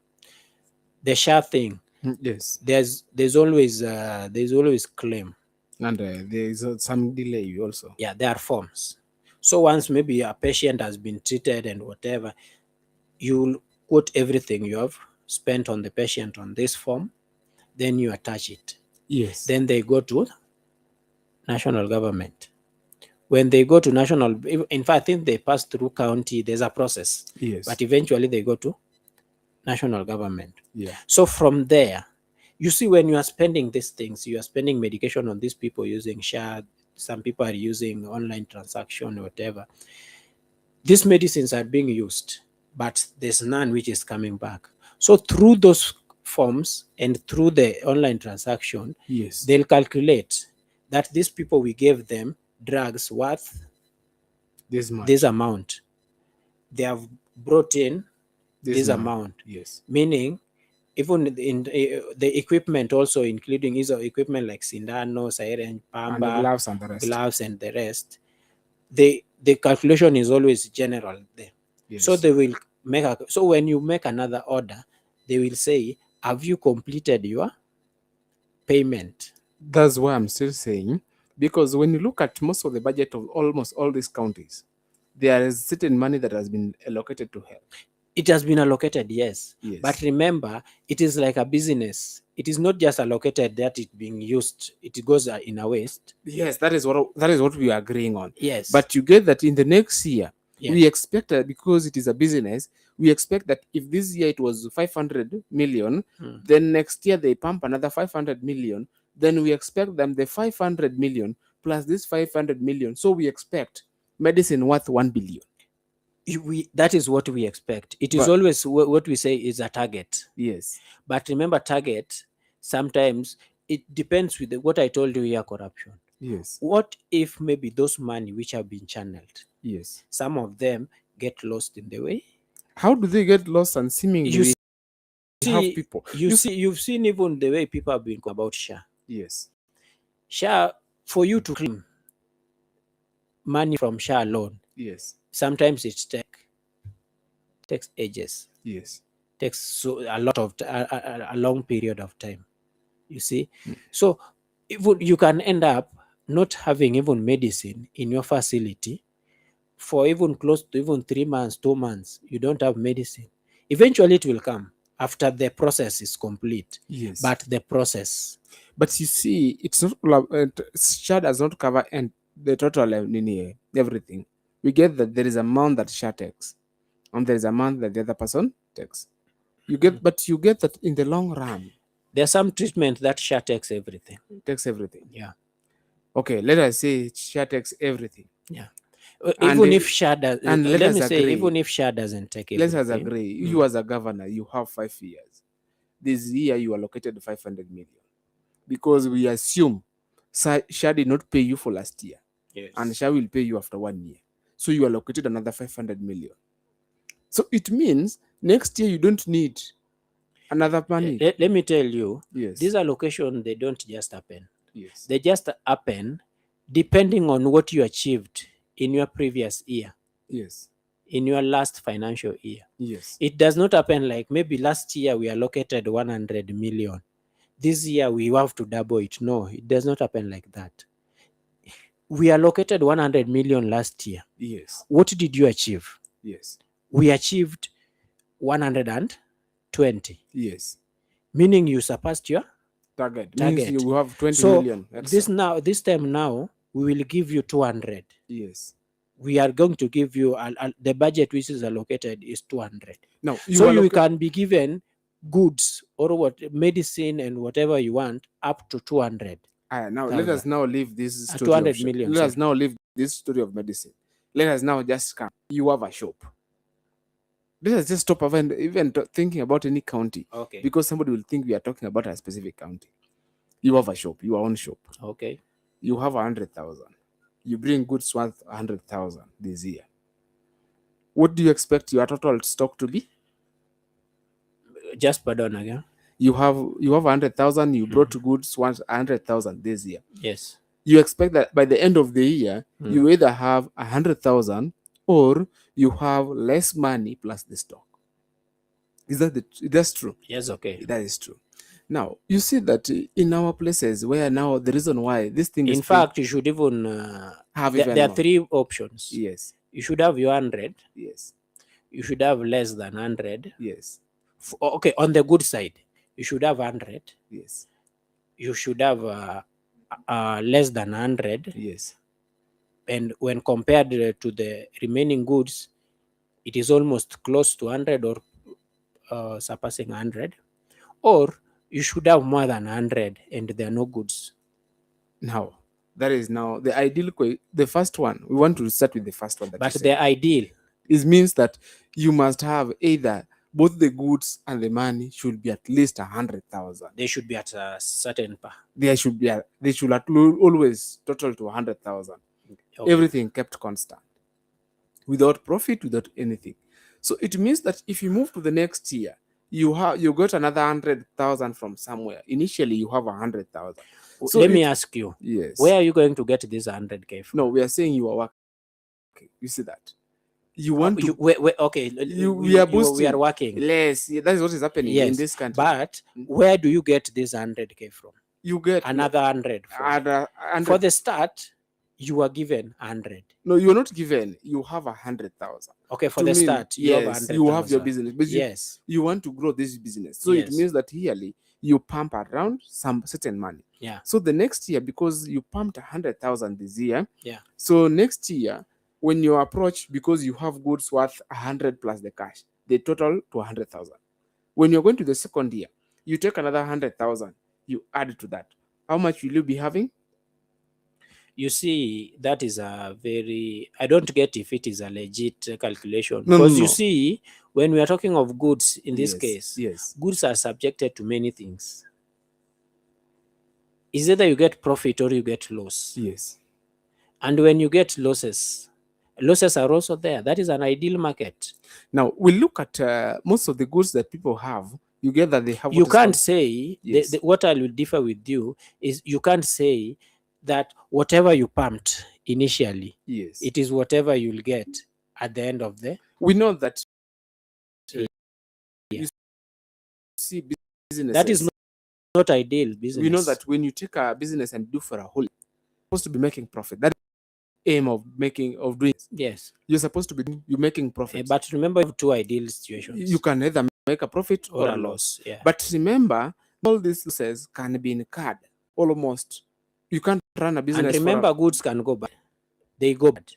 The SHA thing, yes, there's always claim, and there is some delay also. Yeah, there are forms. So once maybe a patient has been treated and whatever, you'll put everything you have spent on the patient on this form, then you attach it. Yes. Then they go to national government. When they go to national, in fact, I think they pass through county, there's a process. Yes. But eventually they go to national government. Yeah. So from there, you see, when you are spending these things, you are spending medication on these people using SHA, some people are using online transaction or whatever. These medicines are being used, but there's none which is coming back. So through those forms and through the online transaction, yes, they'll calculate that these people, we gave them drugs worth this amount. They have brought in this amount. Yes. Meaning, even in the equipment also, including equipment like sindano, syringe, pamba, and gloves and the rest, the calculation is always general there. Yes. So they will so when you make another order, they will say, have you completed your payment? That's why I'm still saying, because when you look at most of the budget of almost all these counties, there is certain money that has been allocated to health. It has been allocated, yes. Yes. But remember, it is like a business. It is not just allocated that it being used. It goes in a waste. Yes, that is what we are agreeing on. Yes. But you get that in the next year, Yes. we expect that because it is a business, we expect that if this year it was 500 million, then next year they pump another 500 million. Then we expect them the 500 million plus this 500 million. So we expect medicine worth 1 billion. That is what we expect. It is But- always what we say is a target. Yes. But remember, target sometimes it depends with what I told you here, corruption. Yes. What if maybe those money which have been channeled, Yes. some of them get lost in the way? How do they get lost and seemingly You we have see, people? you've seen even the way people have been about SHA. Yes. SHA, for you to claim money from SHA alone, Yes. sometimes it takes ages. Yes. Takes so a lot of a long period of time. You see, so even you can end up not having even medicine in your facility for even close to even 3 months, 2 months. You don't have medicine. Eventually, it will come after the process is complete. Yes. But the process. But you see, it's not SHA does not cover and the total everything. We get that there is amount that SHA takes, and there is amount that the other person takes. You get, but you get that in the long run, There's some treatment that SHA takes everything. takes everything. Yeah. Okay, let us say SHA takes everything. Yeah. And Even if SHA does, and let let me us say, agree. even if SHA doesn't take Let everything. us agree. You as a governor, you have 5 years. This year you allocated 500 million because we assume SHA did not pay you for last year. Yes. And SHA will pay you after 1 year. So you allocated another 500 million. So it means next year you don't need another money. Let me tell you, Yes. these allocations, they don't just happen. Yes. They just happen depending on what you achieved in your previous year, Yes. in your last financial year. Yes. It does not happen like maybe last year we allocated 100 million. This year we have to double it. No, it does not happen like that. We allocated 100 million last year. Yes. What did you achieve? Yes. We achieved 120. Yes. Meaning you surpassed your Target. target. Means you have 20 so million extra. this time now we will give you 200. Yes. We are going to give you the budget which is allocated is 200. Now You can be given goods or what medicine and whatever you want up to 200. Now let us now leave this story 200 million. Let us now leave this story of medicine. Let us now just come. You have a shop. Let us just stop even thinking about any county. Okay. Because somebody will think we are talking about a specific county. You have a shop, your own shop. Okay. You have 100,000. You bring goods worth 100,000 this year. What do you expect your total stock to be? Just pardon again. You have 100,000. You brought goods worth 100,000 this year. Yes. You expect that by the end of the year, you either have 100,000 or you have less money plus the stock. Is that's true? Yes. Okay. That is true. Now you see that in our places where now the reason why this thing is in fact, you should even have there are more. 3 options. Yes. You should have your 100. Yes. You should have less than 100. Yes. Okay, on the good side, you should have 100. Yes. You should have less than 100. Yes. And when compared to the remaining goods, it is almost close to 100 or surpassing 100. Or you should have more than 100 and there are no goods. Now, that is now the ideal. The first one, we want to start with the first one. But the ideal means that you must have either both the goods and the money should be at least 100,000. They should be at a certain par. They should always total to 100,000. Okay. Everything kept constant, without profit, without anything. So it means that if you move to the next year, you got another 100,000 from somewhere. Initially, you have 100,000. So let me ask you. Yes. Where are you going to get this 100K from? No, we are saying you are working. You see that? You want to? Okay. We are boosting. We are working. Yes, that is what is happening in this country. But where do you get this 100K from? You get another 100. For the start, you are given 100. No, you're not given. You have 100,000. Okay, for To the mean, start, you have yes, you have your 100,000. business, but Yes, you want to grow this business. So it Yes. means that yearly you pump around some certain money. yeah, So the next year, because you pumped 100,000 this year, yeah, so next year when you approach, because you have goods worth 100 plus the cash, they total to 100,000. When you're going to the second year, you take another 100,000, you add to that. How much will you be having? you see, that is a very, I don't get if it is a legit calculation, No, because you no. see, when we are talking of goods in this Yes, case, yes, goods are subjected to many things. Is either you get profit or you get loss. yes. And when you get losses are also there. That is an ideal market. Now we look at most of the goods that people have. You get that they have. You what is can't called- say, Yes. what I will differ with you is, you can't say that whatever you pumped initially, Yes. it is whatever you'll get at the end of the We know that year. you see businesses. That is not ideal business. We know that when you take a business and do for a whole, you're supposed to be making profit. That is the aim of doing. Yes. You're supposed to be you're making profit. But remember, you have two ideal situations. You can either make a profit or a loss. Yeah. But remember, all these losses can be incurred almost. You can't run a business. And remember, goods can go bad. They go bad.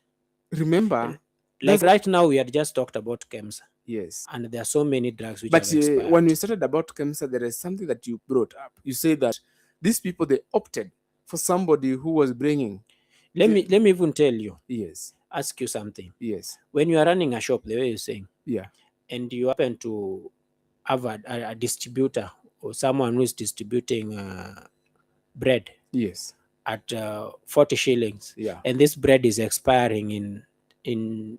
Remember, like right now, we had just talked about KEMSA. Yes. And there are so many drugs which But have expired. when we started about KEMSA, there is something that you brought up. You say that these people, they opted for somebody who was bringing. Let me even tell you. Yes. Ask you something. Yes. When you are running a shop, the way you're saying, yeah, and you happen to have a distributor or someone who is distributing bread. Yes. At 40 shillings. Yeah. And this bread is expiring in 10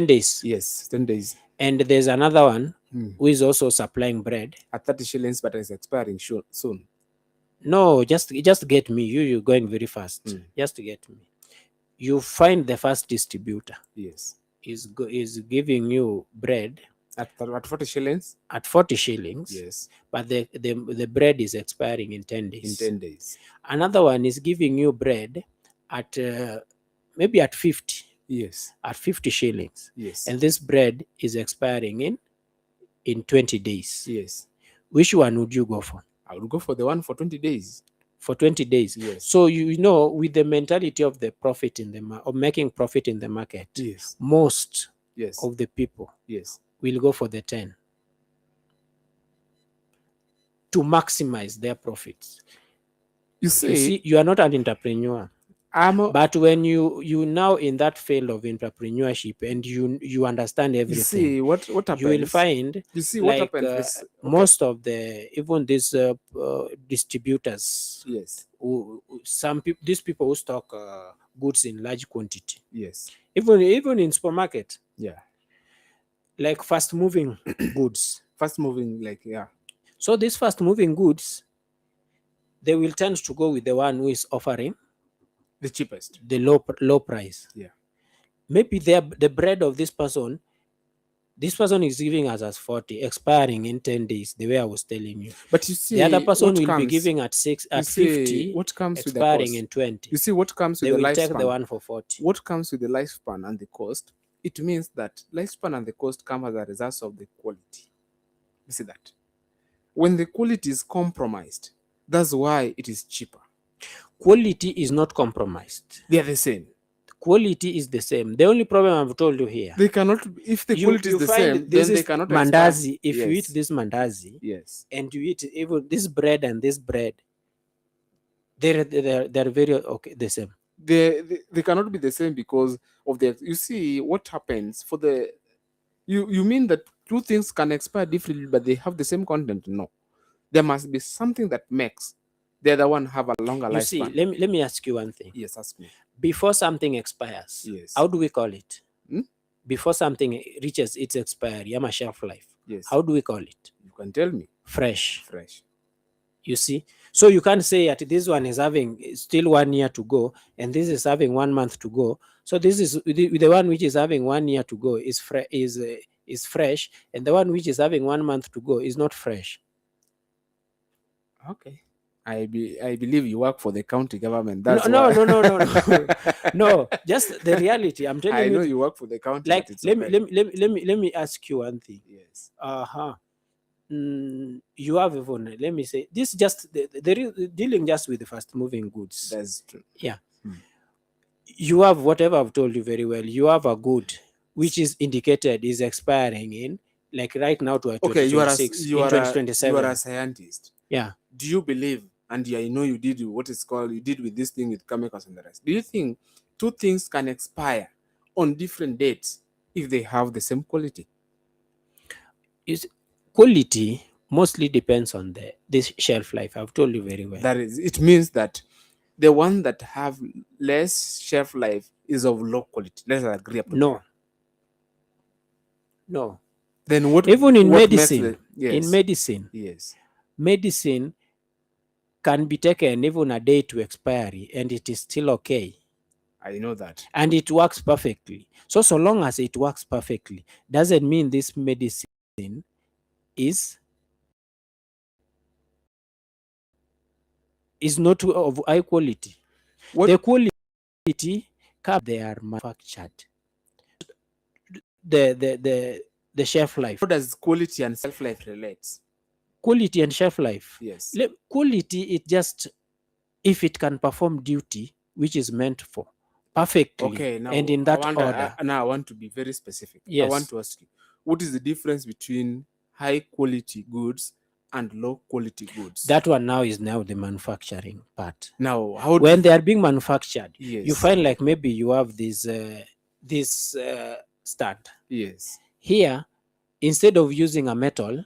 days. Yes, 10 days. And there's another one who is also supplying bread at 30 shillings, but it's expiring soon. No, just get me. You're going very fast. Just get me. You find the first distributor. Yes. Is giving you bread at 40 shillings. At 40 shillings. Yes. But the bread is expiring in 10 days. In 10 days. Another one is giving you bread at maybe at 50. Yes. At 50 shillings. Yes. And this bread is expiring in 20 days. Yes. Which one would you go for? I would go for the one for 20 days. For 20 days. Yes. So with the mentality of the profit of making profit in the market, yes, most yes, of the people yes, will go for the 10 to maximize their profits. You see, you are not an entrepreneur. But when you now in that field of entrepreneurship and you understand everything, you see what happens. You will find what happens. Most of even these distributors. Yes. These people who stock goods in large quantity. Yes. Even in supermarket. Yeah. Like fast moving goods. Fast moving, yeah. So these fast moving goods, they will tend to go with the one who is offering the cheapest, the low price. Yeah. Maybe the bread of this person is giving us as 40, expiring in 10 days, the way I was telling you. But you see, the other person will be giving at 50, what comes expiring with in 20. You see what comes with the lifespan. They will take the one for 40. What comes with the lifespan and the cost? It means that lifespan and the cost come as a result of the quality. You see that? When the quality is compromised, that's why it is cheaper. Quality is not compromised. They are the same. Quality is the same. The only problem I've told you here, they cannot. If the quality is the same, then they cannot. Mandazi. If you eat this mandazi, yes, and you eat even this bread and this bread, they're very the same. They cannot be the same because of the. You see what happens for the. You mean that two things can expire differently, but they have the same content? No, there must be something that makes the other one have a longer lifespan. You see, let me ask you one thing. Yes, ask me. Before something expires, yes, how do we call it? Before something reaches its expiry, shelf life. Yes. How do we call it? You can tell me. Fresh. Fresh. You see? So you can't say that this one is having still 1 year to go and this is having 1 month to go. So this is the one which is having 1 year to go is fresh, and the one which is having 1 month to go is not fresh. Okay. I believe you work for the county government. No, That's no, why. no, no, no, no. No, just the reality. I'm telling I know you. you work for the county, Like, but it's let me okay. let me ask you one thing. Yes. You have even, let me say this, just dealing just with the fast moving goods. That's true. Yeah. Hmm. You have, whatever I've told you very well, you have a good which is indicated is expiring in, like right now, to Okay, 2026, in you are 2027. a scientist. Yeah. Do you believe, and I know you did what is called, you did with this thing with chemicals and the rest. Do you think two things can expire on different dates if they have the same quality? Is quality mostly depends on this shelf life. I've told you very well. That is, it means that the one that have less shelf life is of low quality. Let's agree up to No, there. no. Then what? Even in What makes medicine, the yes, yes, medicine can be taken even a day to expiry and it is still okay. I know that. And it works perfectly. So long as it works perfectly, doesn't mean this medicine is not of high quality. What? The quality they are manufactured. The shelf life. How does quality and shelf life relate? Quality and shelf life. Yes. Quality, it just, if it can perform duty which is meant for perfectly, Okay, now and in that order. now I want to be very specific. I Yes. want to ask you, what is the difference between high quality goods and low quality goods? That one now is the manufacturing part. Now, how when they are being manufactured, yes, you find like maybe you have this stand. Yes. Here, instead of using a metal,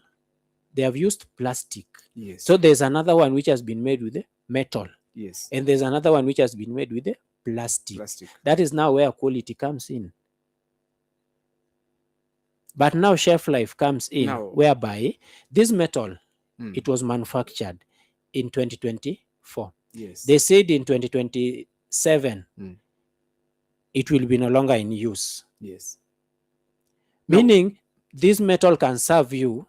they have used plastic. Yes. So there's another one which has been made with the metal. Yes. And there's another one which has been made with the plastic. That is now where quality comes in. But now shelf life comes in, whereby this metal, it was manufactured in 2024. Yes. They said in 2027, it will be no longer in use. Yes. Meaning, this metal can serve you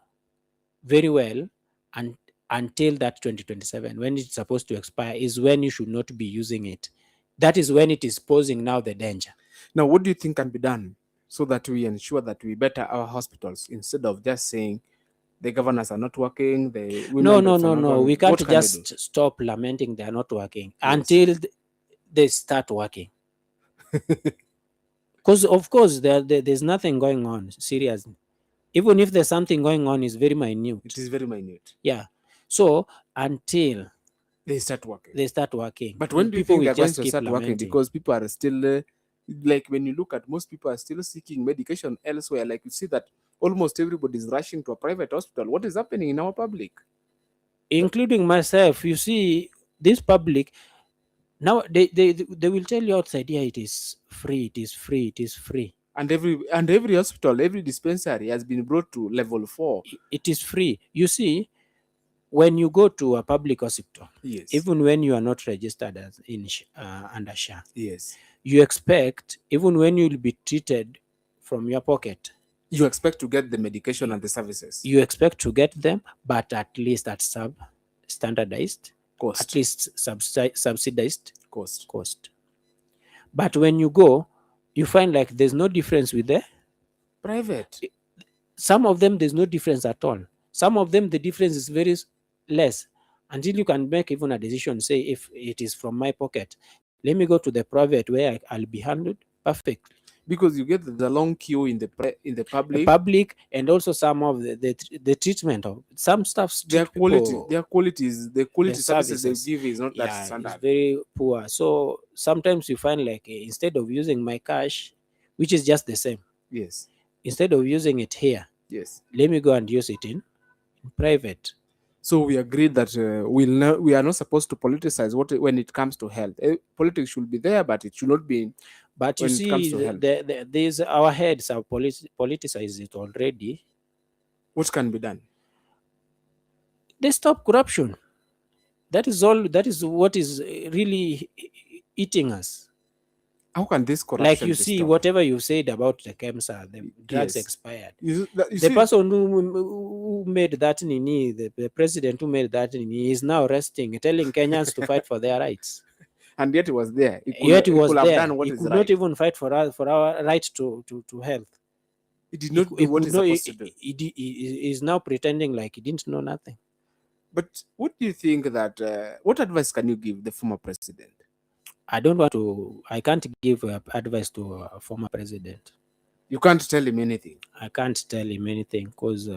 very well and until that 2027, when it's supposed to expire, is when you should not be using it. That is when it is posing now the danger. Now, what do you think can be done so that we ensure that we better our hospitals instead of just saying the governors are not working, the women No. We can't just stop lamenting they are not working until they start working. Because, of course, there's nothing going on, seriously. Even if there's something going on, it's very minute. It is very minute. Yeah. So, until they start working. But when do you think they're going to start working? Because people are still, like when you look at, most people are still seeking medication elsewhere. Like you see that almost everybody is rushing to a private hospital. What is happening in our public? Including myself. You see, this public, now they will tell you outside here, it is free, it is free, it is free. And every hospital, every dispensary has been brought to level 4. It is free. You see, when you go to a public hospital, yes, even when you are not registered as under SHA, yes, you expect, even when you will be treated from your pocket, you expect to get the medication and the services. You expect to get them, but at least at standardized cost, at least subsidized cost. But when you go, you find like there's no difference with the private. Some of them, there's no difference at all. Some of them, the difference is very less, until you can make even a decision, say, if it is from my pocket, let me go to the private where I'll be handled perfectly. Because you get the long queue in the public, and also some of the treatment of some stuff. The quality services they give is not that standard. It's very poor. So sometimes you find like, instead of using my cash, which is just the same, yes, instead of using it here, yes, let me go and use it in private. So we agreed that we are not supposed to politicize when it comes to health. Politics should be there, but it should not be. But you see, these our heads have politicized it already. What can be done? They stop corruption. That is all. That is what is really eating us. How can this corruption Like you be see, stopped? whatever you said about the KEMSA, the drugs Yes. expired. You The see, person who made that nini, the president who made that nini, is now resting, telling Kenyans to fight for their rights. and yet he was there. Yet he was could have there. done what He is could right. not even fight for our right to health. He did He not do what could he's not. supposed to do. He is now pretending like he didn't know nothing. But what do you think that? What advice can you give the former president? I don't want to. I can't give advice to a former president. You can't tell him anything. I can't tell him anything because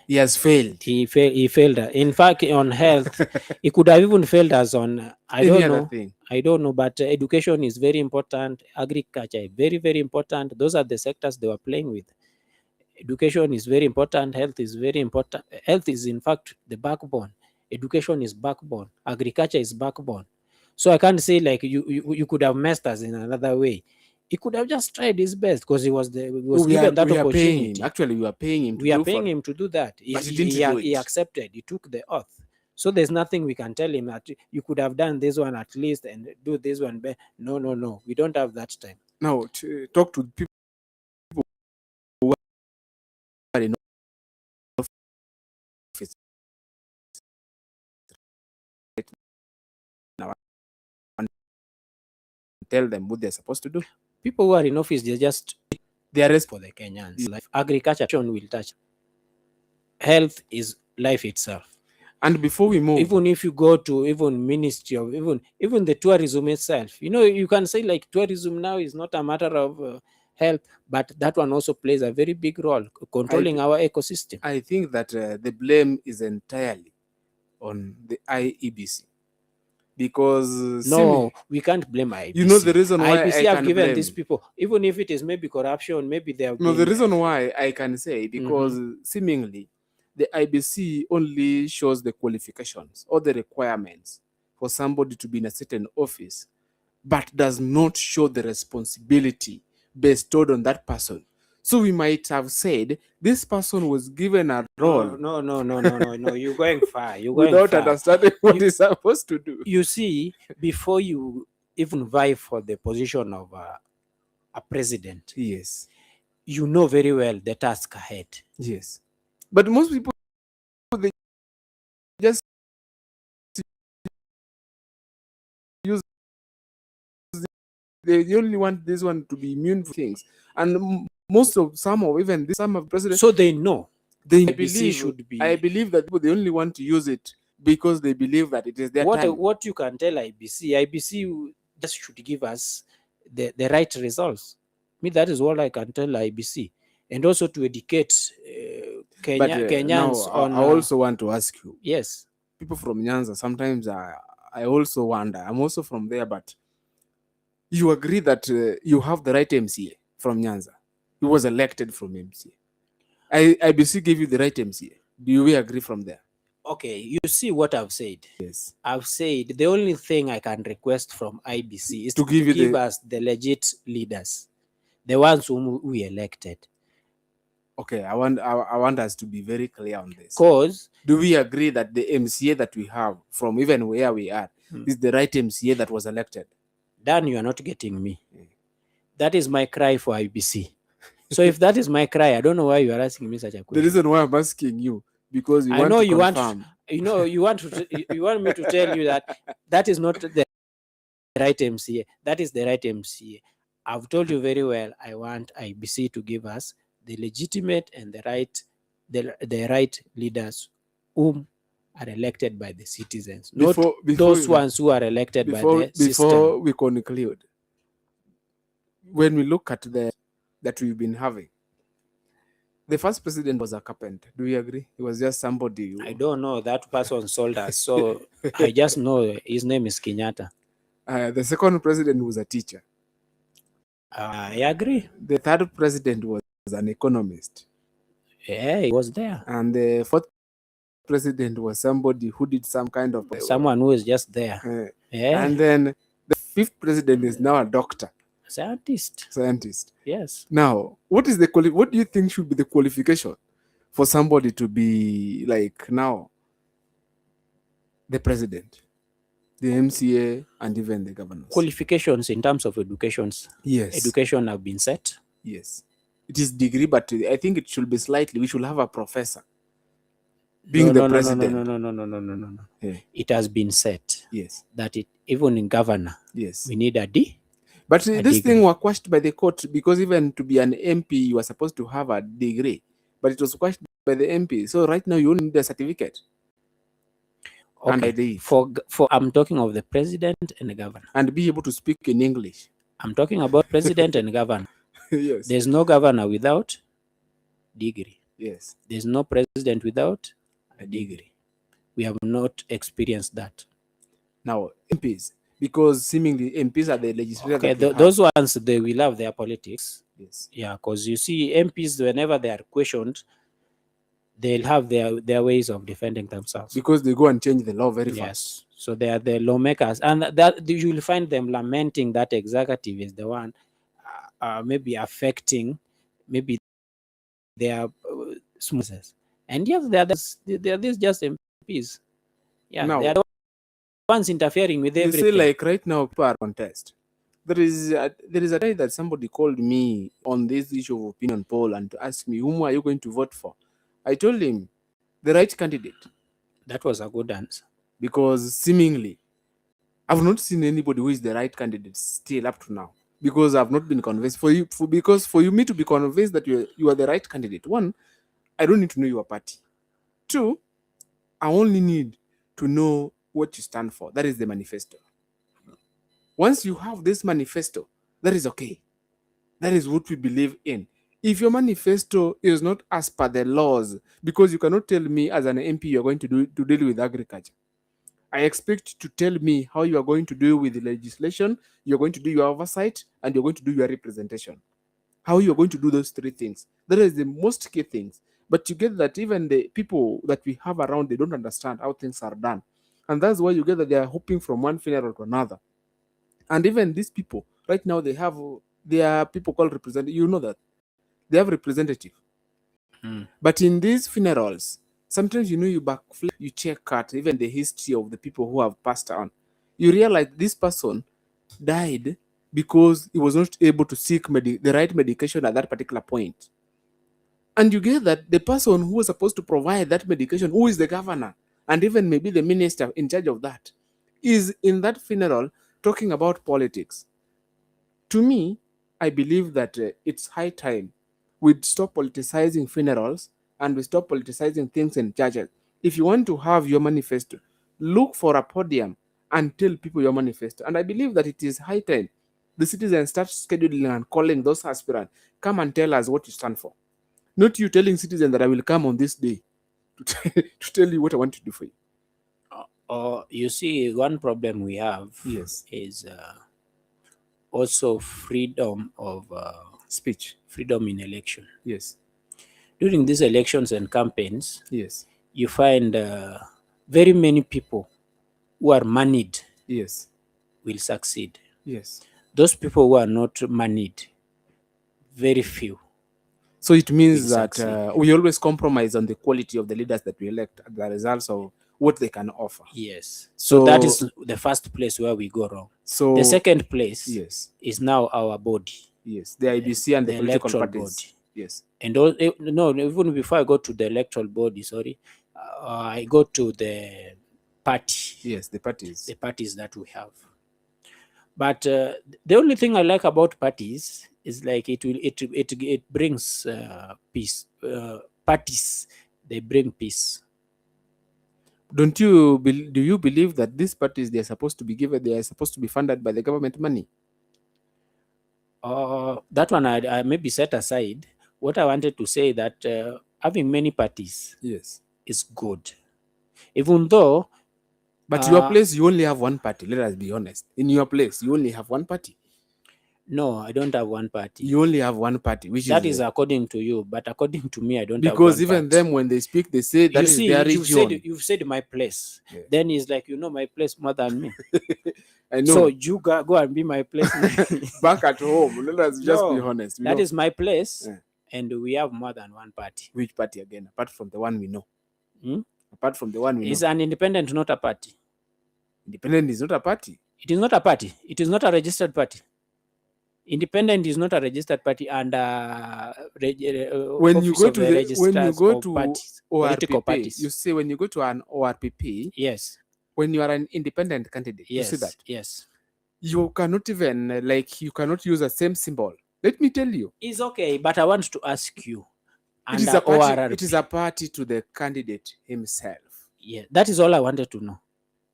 He has failed. he failed. In fact, on health, he could have even failed us on. I Any don't other know. thing. I don't know. But education is very important. Agriculture very very important. Those are the sectors they were playing with. Education is very important. Health is very important. Health is in fact the backbone. Education is backbone. Agriculture is backbone. So I can't say like you could have messed us in another way. He could have just tried his best because he was given that we are paying opportunity. him. Actually, we are paying him. We are paying him to do that. But he didn't do He it. accepted. He took the oath. So there's nothing we can tell him that you could have done this one at least and do this one better. No, no, no. We don't have that time. Now, to talk to people who are in office right now and tell them what they're supposed to do. People who are in office, they are for the Kenyans. Life. Agriculture will touch. Health is life itself. And before we move, even if you go to even ministry of even the tourism itself, you can say like tourism now is not a matter of health, but that one also plays a very big role controlling our ecosystem. I think that the blame is entirely on the IEBC. Because we can't blame IBC. You know the reason why IBC I have can given blame. These people, even if it is maybe corruption, maybe they have No, the reason why I can say, because seemingly the IBC only shows the qualifications or the requirements for somebody to be in a certain office, but does not show the responsibility bestowed on that person. So we might have said this person was given a role. No. You're going far. You're going without understanding what he's supposed to do. You see, before you even vie for the position of a president, yes, you know very well the task ahead. Yes, but most people, they just use, they only want this one to be immune for things, and some of presidents, so they know they should be. I believe that they only want to use it because they believe that it is their time. What you can tell IBC just should give us the right results. That is what I can tell IBC, and also to educate Kenyans on. I also want to ask you. Yes. People from Nyanza, sometimes I also wonder. I'm also from there, but you agree that you have the right MCA from Nyanza. He was elected from MCA. IBC gave you the right MCA. Do we agree from there? Okay, you see what I've said. Yes. I've said the only thing I can request from IBC is to give us the legit leaders, the ones whom we elected. Okay, I want us to be very clear on this. Because do we agree that the MCA that we have from even where we are is the right MCA that was elected? Dan, you are not getting me. That is my cry for IBC. So if that is my cry, I don't know why you are asking me such a question. The reason why I'm asking you, because you want me to tell you that is not the right MCA. That is the right MCA. I've told you very well, I want IBC to give us the legitimate and the right leaders whom are elected by the citizens, not those ones who are elected by the system. Before we conclude, when we look at that we've been having, the first president was a carpenter. Do you agree? He was just somebody. I don't know. That person sold us. So I just know his name is Kenyatta. The second president was a teacher. I agree. The third president was an economist. Yeah, he was there. And the fourth president was somebody who did some kind of... Someone who is just there. Yeah. And then the fifth president is now a doctor. Scientist. Yes. Now, what do you think should be the qualification for somebody to be like now the president? The MCA and even the governors. Qualifications in terms of educations. Yes. Education have been set. Yes. It is degree, but I think it should be slightly. We should have a professor being the president. No. Yeah. It has been set. Yes. That it even in governor. Yes. We need a D. But a this degree. thing was quashed by the court because even to be an MP, you are supposed to have a degree. But it was quashed by the MP. So right now you only need a certificate. Okay. For I'm talking of the president and the governor. And be able to speak in English. I'm talking about president and governor. Yes. There's no governor without degree. Yes. There's no president without a degree. We have not experienced that. Now, MPs, because seemingly MPs are the legislators. Okay, those ones, they will have their politics. Yes. Yeah, because you see, MPs, whenever they are questioned, they'll have their ways of defending themselves. Because they go and change the law very fast. Yes. So they are the lawmakers. And that you will find them lamenting that executive is the one maybe affecting maybe their smoothers. And yes, they are these just MPs. Yeah, now, they are the ones interfering with everything. You see, like right now, per contest, there is a day that somebody called me on this issue of opinion poll and to ask me, whom are you going to vote for? I told him the right candidate. That was a good answer. Because seemingly, I've not seen anybody who is the right candidate still up to now. Because I've not been convinced. Because for me to be convinced that you are the right candidate, one, I don't need to know your party. Two, I only need to know what you stand for. That is the manifesto. Once you have this manifesto, that is okay. That is what we believe in. If your manifesto is not as per the laws, because you cannot tell me as an MP you are going to deal with agriculture. I expect to tell me how you are going to deal with the legislation, you're going to do your oversight, and you're going to do your representation. How you're going to do those three things. That is the most key things. But you get that even the people that we have around, they don't understand how things are done. And that's why you get that they are hopping from one funeral to another. And even these people, right now, they are people called representative. You know that. They have representative. But in these funerals, sometimes you backflip, you check out even the history of the people who have passed on. You realize this person died because he was not able to seek the right medication at that particular point. And you get that the person who was supposed to provide that medication, who is the governor, and even maybe the minister in charge of that, is in that funeral talking about politics. To me, I believe that it's high time we'd stop politicizing funerals and we stop politicizing things in churches. If you want to have your manifesto, look for a podium and tell people your manifesto. And I believe that it is high time the citizens start scheduling and calling those aspirants, come and tell us what you stand for. Not you telling citizens that I will come on this day to tell you what I want to do for you. You see, one problem we have is also freedom of speech, freedom in election. Yes. During these elections and campaigns, yes, you find very many people who are moneyed yes, will succeed. Yes. Those people who are not moneyed, very few. So it means that we always compromise on the quality of the leaders that we elect as the results of what they can offer. Yes. So that is the first place where we go wrong. So the second place is now our body. Yes, the IBC and the political parties. Body. Yes. And no, even before I go to the electoral body, I go to the party. Yes, the parties. The parties that we have. But the only thing I like about parties is like it brings peace. Parties, they bring peace. Do you believe that these parties they are supposed to be funded by the government money? That one I maybe set aside. What I wanted to say that having many parties is good. Even though but your place, you only have one party. Let us be honest. In your place, you only have one party. No, I don't have one party. You only have one party, which is according to you, but according to me, I don't have one because even them, when they speak, they say that is their region. You've said my place. Yes. Then it's like my place more than me. I know. So you go and be my place. Back at home. Let us just be honest. That is my place, and we have more than one party. Which party again? Apart from the one we know. Apart from the one we know. It's an independent, not a party. Independent is not a party. It is not a party. It is not a registered party. Independent is not a registered party under When you office go of to the the registrars of parties, political ORPP, parties. you see when you go to an ORPP, Yes, when you are an independent candidate, you see yes, that yes. you cannot even you cannot use the same symbol. Let me tell you, It's okay, but I want to ask you, it is under a party. ORRP, It is a party to the candidate himself. yeah, that is all I wanted to know.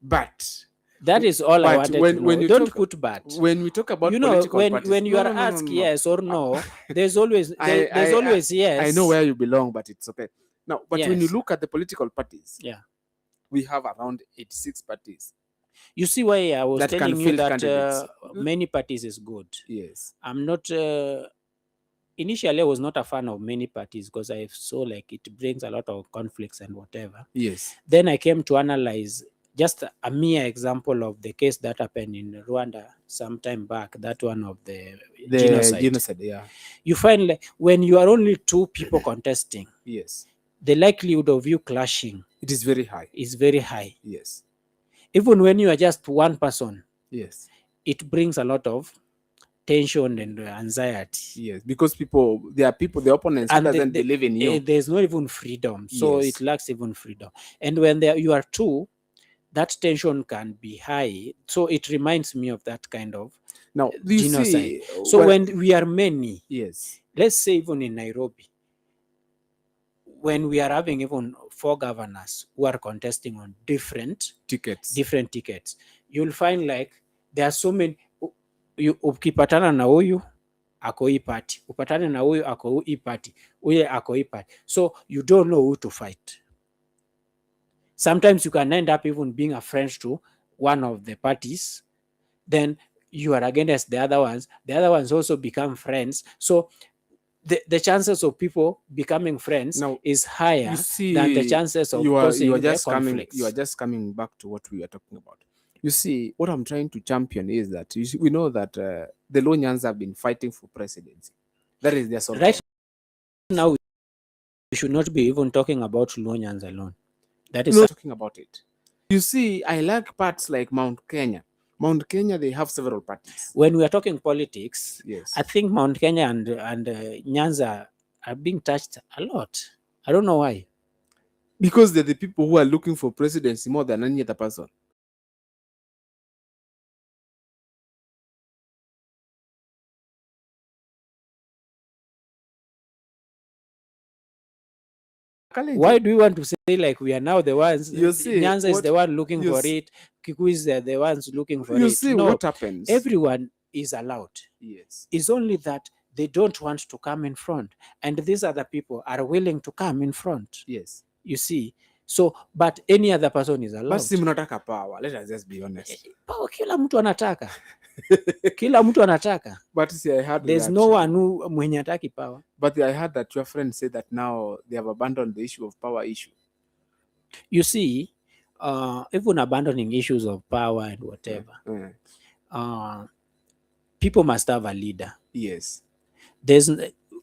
But That is all I wanted to know. when you Don't talk, put but. when we talk about You know, political when parties, you are asked yes or no, there's always there's always yes. I know where you belong, but it's okay. Now, but when you Yes. look at the political parties, Yeah. we have around 86 parties. You see why I was That can telling you field that candidates. many parties is good. Yes. I'm not. Initially, I was not a fan of many parties because I saw like it brings a lot of conflicts and whatever. Yes. Then I came to analyze just a mere example of the case that happened in Rwanda some time back, that one of the genocide. Yeah. You find like when you are only two people contesting, Yes. the likelihood of you clashing It is very high. is very high. Yes. Even when you are just one person, Yes. it brings a lot of tension and anxiety. Yes. Because the opponents who doesn't believe in you. There's not even freedom. So Yes. it lacks even freedom. And when you are two, that tension can be high. So it reminds me of that kind of Now, genocide. See, so when we are many, yes, let's say even in Nairobi, when we are having even 4 governors who are contesting on different tickets, you'll find like there are so many. Ukipatana na huyu ako hii party, upatane na huyu ako hii party, huyu ako hii party, so you don't know who to fight. Sometimes you can end up even being a friend to one of the parties, then you are against the other ones also become friends. So the chances of people becoming friends is higher than the chances of causing the conflicts. You are just coming back to what we are talking about. You see, what I'm trying to champion is that we know that the Lonyans have been fighting for presidency. That is their sort. Right now, we should not be even talking about Lonyans alone. That is not talking about it. You see, I like parts like Mount Kenya. Mount Kenya, they have several parties. When we are talking politics, yes, I think Mount Kenya and Nyanza are being touched a lot. I don't know why. Because they're the people who are looking for presidency more than any other person. Why do we want to say like we are now the ones? You see, Nyanza is the one looking for it. Kikuyu is the ones looking for it. You see what happens? Everyone is allowed. Yes. It's only that they don't want to come in front. And these other people are willing to come in front. Yes. You see? So, but any other person is allowed. Basi mnataka power. Let us just be honest. Power kila mtu anataka. Kila mtu anataka. But see, I heard there's that, no one who mwenye hataki power. But I heard that your friend said that now they have abandoned the issue of power issue. You see, even abandoning issues of power and whatever, people must have a leader. Yes.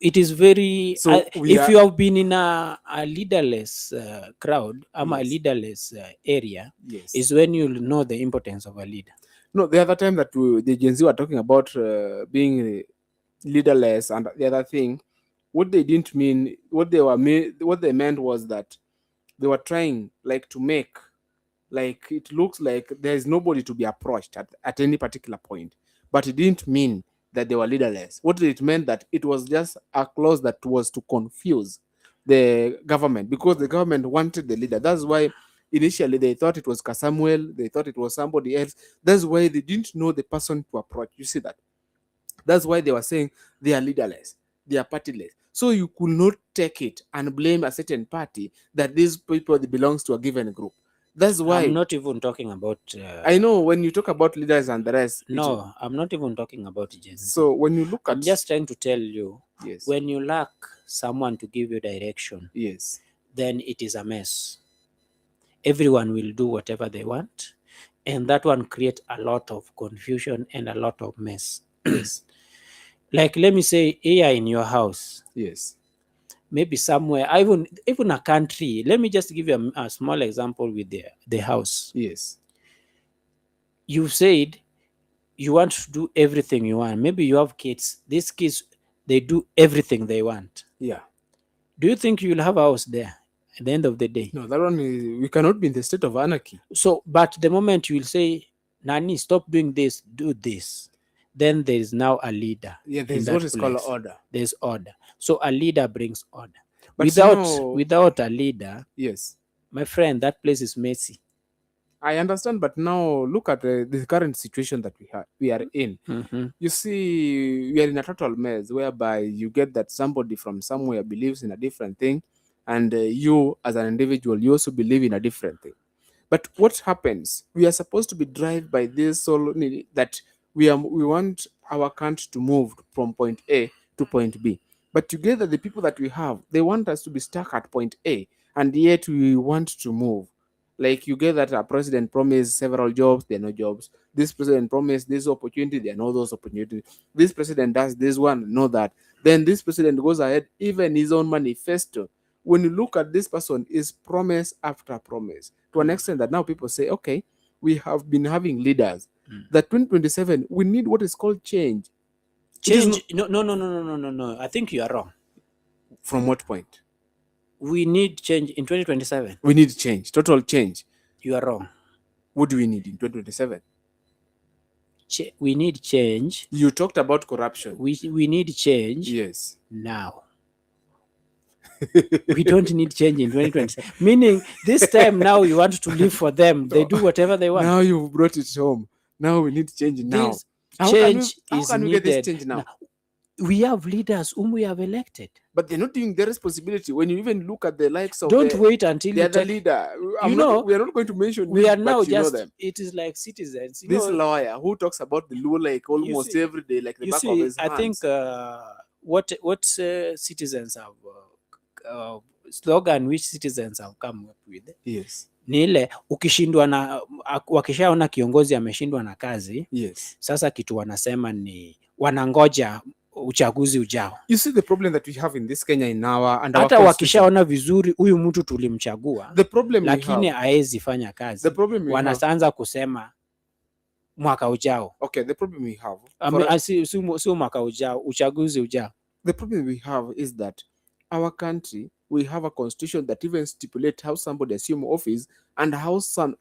It is very, so if you have been in a leaderless crowd, a leaderless area, is when you'll know the importance of a leader. No, the other time that the Gen Z were talking about being leaderless and the other thing, what they didn't mean, what they meant was that they were trying like to make like it looks like there is nobody to be approached at any particular point, but it didn't mean that they were leaderless. What it meant that it was just a clause that was to confuse the government, because the government wanted the leader. That's why initially they thought it was Kasamuel, they thought it was somebody else. That's why they didn't know the person to approach. You see that? That's why they were saying they are leaderless, they are partyless. So you could not take it and blame a certain party that these people belongs to a given group. That's why I'm not even talking about. I know when you talk about leaders and the rest. No, I'm not even talking about Gen Z. So when you look at, I'm just trying to tell you, yes, when you lack someone to give you direction, yes, then it is a mess. Everyone will do whatever they want, and that one creates a lot of confusion and a lot of mess. Yes. Like, let me say, here in your house. Yes. Maybe somewhere, even a country. Let me just give you a small example with the house. Yes. you said you want to do everything you want. Maybe you have kids. These kids, they do everything they want. Yeah. Do you think you'll have a house there at the end of the day? No, that one is, we cannot be in the state of anarchy. So, but the moment you will say, Nani, stop doing this, do this, then there is now a leader. Yeah, in there's that what is called place. order. There's order. So a leader brings order. But Without a leader, yes, my friend, that place is messy. I understand, but now look at the current situation that we are in. Mm-hmm. You see, we are in a total mess whereby you get that somebody from somewhere believes in a different thing, and you, as an individual, you also believe in a different thing. But what happens? We are supposed to be driven by this solo that we want our country to move from point A to point B. But together, the people that we have, they want us to be stuck at point A, and yet we want to move. Like you get that a president promised several jobs, there are no jobs. This president promised this opportunity, there are no those opportunities. This president does this one, no that. Then this president goes ahead, even his own manifesto. When you look at this person, is promise after promise to an extent that now people say, okay, we have been having leaders. That 2027, we need what is called change. Change? No. I think you are wrong. From what point? We need change in 2027. We need change, total change. You are wrong. What do we need in 2027? We need change. You talked about corruption. We need change. Yes. Now. We don't need change in 2027. Meaning, this time now you want to live for them. They do whatever they want. Now you brought it home. Now we need change now. This change how is can we needed. get this change now? We have leaders whom we have elected. But they're not doing their responsibility. When you even look at the likes of don't wait until the you other take, leader. we are not going to mention we names, are now but you know just them. it is like citizens. This lawyer who talks about the law like almost see- every day, like the you back of see, his hands. I think what citizens have slogan which citizens have come up with Yes. ni ile ukishindwa na wakishaona kiongozi ameshindwa na kazi, Yes. sasa kitu wanasema ni wanangoja uchaguzi ujao. You see the problem that we have in this Kenya in our and hata our wakishaona vizuri huyu mtu tulimchagua, the problem lakini haezi fanya kazi, the problem wanaanza kusema mwaka ujao. Okay, the problem we have sio mwaka ujao, uchaguzi ujao. The problem we have is that our country, we have a constitution that even stipulates how somebody assume office and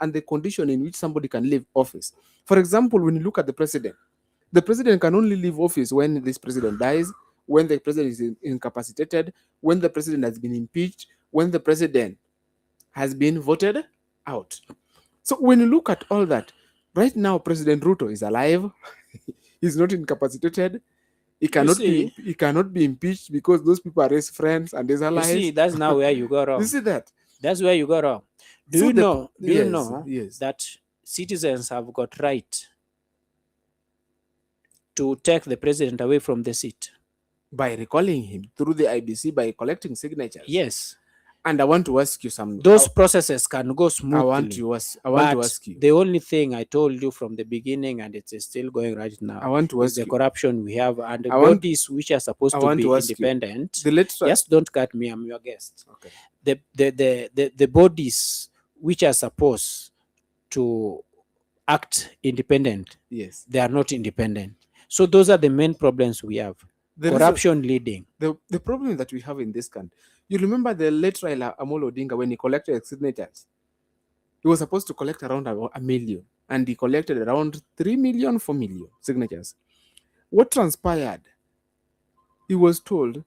and the condition in which somebody can leave office. For example, when you look at the president can only leave office when this president dies, when the president is incapacitated, when the president has been impeached, when the president has been voted out. So when you look at all that, right now President Ruto is alive. He's not incapacitated. He cannot be impeached because those people are his friends and his allies. You see, that's now where you go wrong. You see that? That's where you go wrong. Do you know that citizens have got right to take the president away from the seat? By recalling him through the IBC, by collecting signatures. Yes. And I want to ask you something. Those processes can go smoothly. I want to ask you. The only thing I told you from the beginning, and it's still going right now, I want to ask the corruption we have and the bodies which are supposed to be independent. Just don't cut me, I'm your guest. Okay. The bodies which are supposed to act independent, yes, they are not independent. So those are the main problems we have. Corruption leading. The problem that we have in this country. You remember the late Raila Amolo Odinga when he collected signatures? He was supposed to collect around 1 million, and he collected around 3 million, 4 million signatures. What transpired? He was told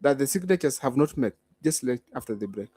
that the signatures have not met. Just like after the break.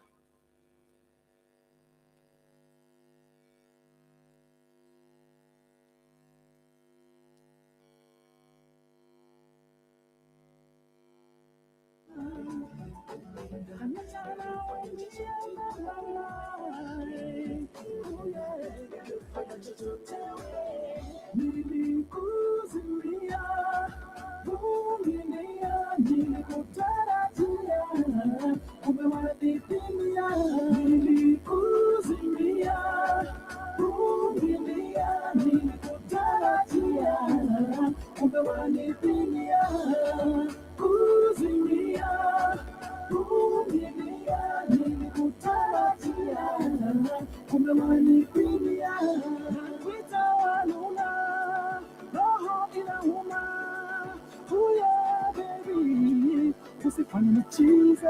usifanye michize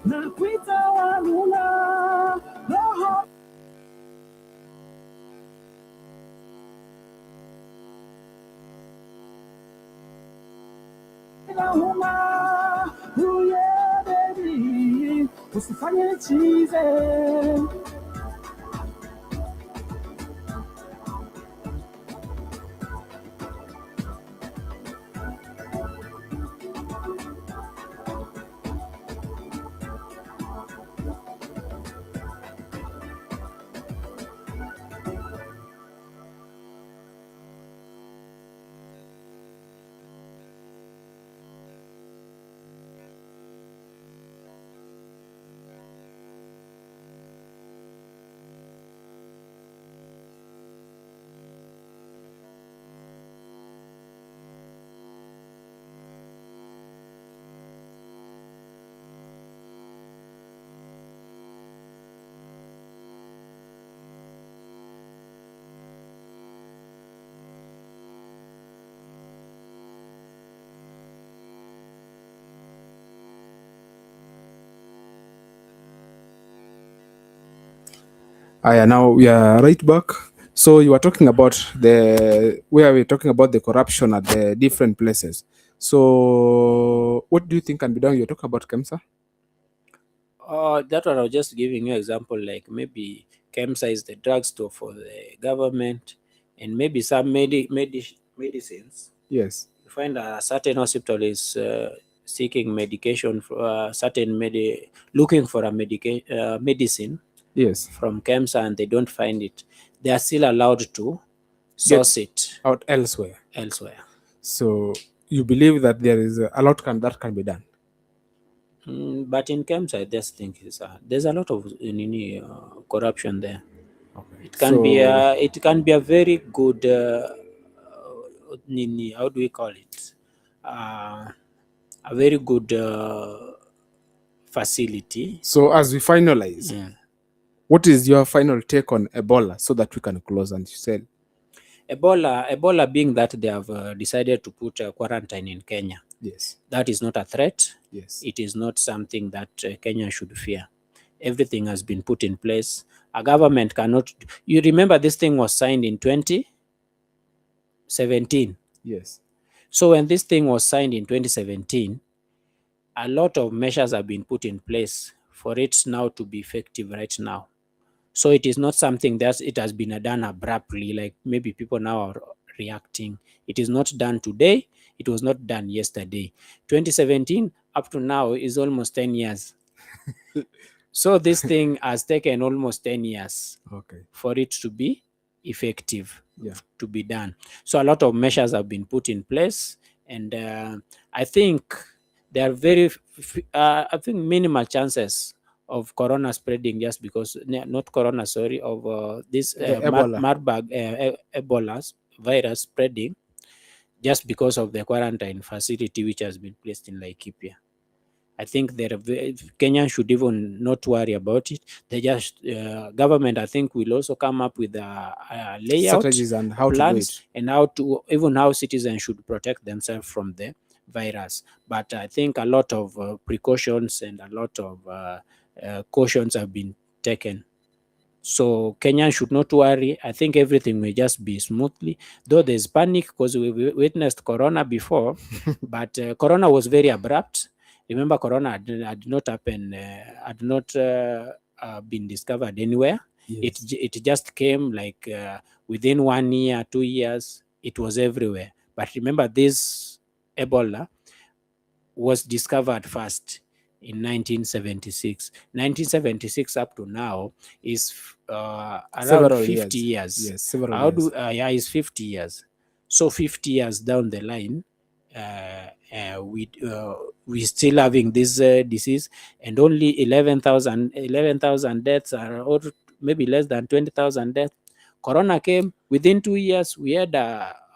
na kuita walula roho inauma. Yeah, baby, usifanye michize. Now we are right back. So you were talking about where we're talking about the corruption at the different places. So what do you think can be done? You're talking about KEMSA? That one I was just giving you example, like maybe KEMSA is the drugstore for the government, and maybe some medicines. Yes. You find a certain hospital is seeking medication for looking for a medicine Yes. from KEMSA, and they don't find it. They are still allowed to source it Out elsewhere. elsewhere. So you believe that there is a lot that can be done? But in KEMSA, I just think there's a lot of corruption there. Okay. It can be a very good how do we call it? A very good facility. So as we finalize, what is your final take on Ebola so that we can close and sell? Ebola being that they have decided to put quarantine in Kenya. Yes. That is not a threat. Yes. It is not something that Kenya should fear. Everything has been put in place. A government cannot. You remember this thing was signed in 2017. Yes. So when this thing was signed in 2017, a lot of measures have been put in place for it now to be effective right now. So it is not something that it has been done abruptly, like maybe people now are reacting. It is not done today. It was not done yesterday. 2017 up to now is almost 10 years. So this thing has taken almost 10 years for it to be effective, to be done. So a lot of measures have been put in place, and I think there are I think minimal chances of corona spreading, just because not corona, sorry, of this Marburg Ebola virus spreading, just because of the quarantine facility which has been placed in Laikipia. I think Kenya should even not worry about it. They just government, I think, will also come up with a layout, strategies, and how plans, to do it, and how citizens should protect themselves from the virus. But I think a lot of precautions and a lot of cautions have been taken. So Kenya should not worry. I think everything will just be smoothly, though there's panic because we witnessed corona before, but corona was very abrupt. Remember, corona had not happened, had not been discovered anywhere. Yes. It just came like within 1 year, 2 years, it was everywhere. But remember, this Ebola was discovered first in 1976. 1976 up to now is around 50 years. Yes, several years. Is 50 years. So 50 years down the line, we still having this disease, and only 11,000 deaths are, or maybe less than 20,000 deaths. Corona came within 2 years. We had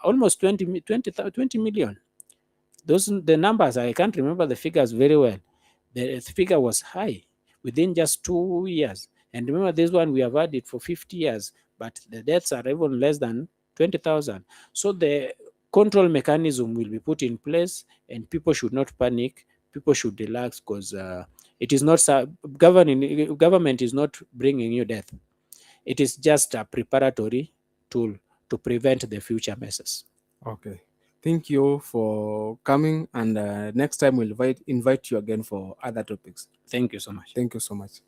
almost 20 million. The numbers, I can't remember the figures very well. The figure was high within just 2 years. And remember, this one, we have had it for 50 years, but the deaths are even less than 20,000. So the control mechanism will be put in place, and people should not panic. people should relax, because it is not government is not bringing you death. It is just a preparatory tool to prevent the future messes. Okay. Thank you for coming, and next time we'll invite you again for other topics. Thank you so much. Thank you so much.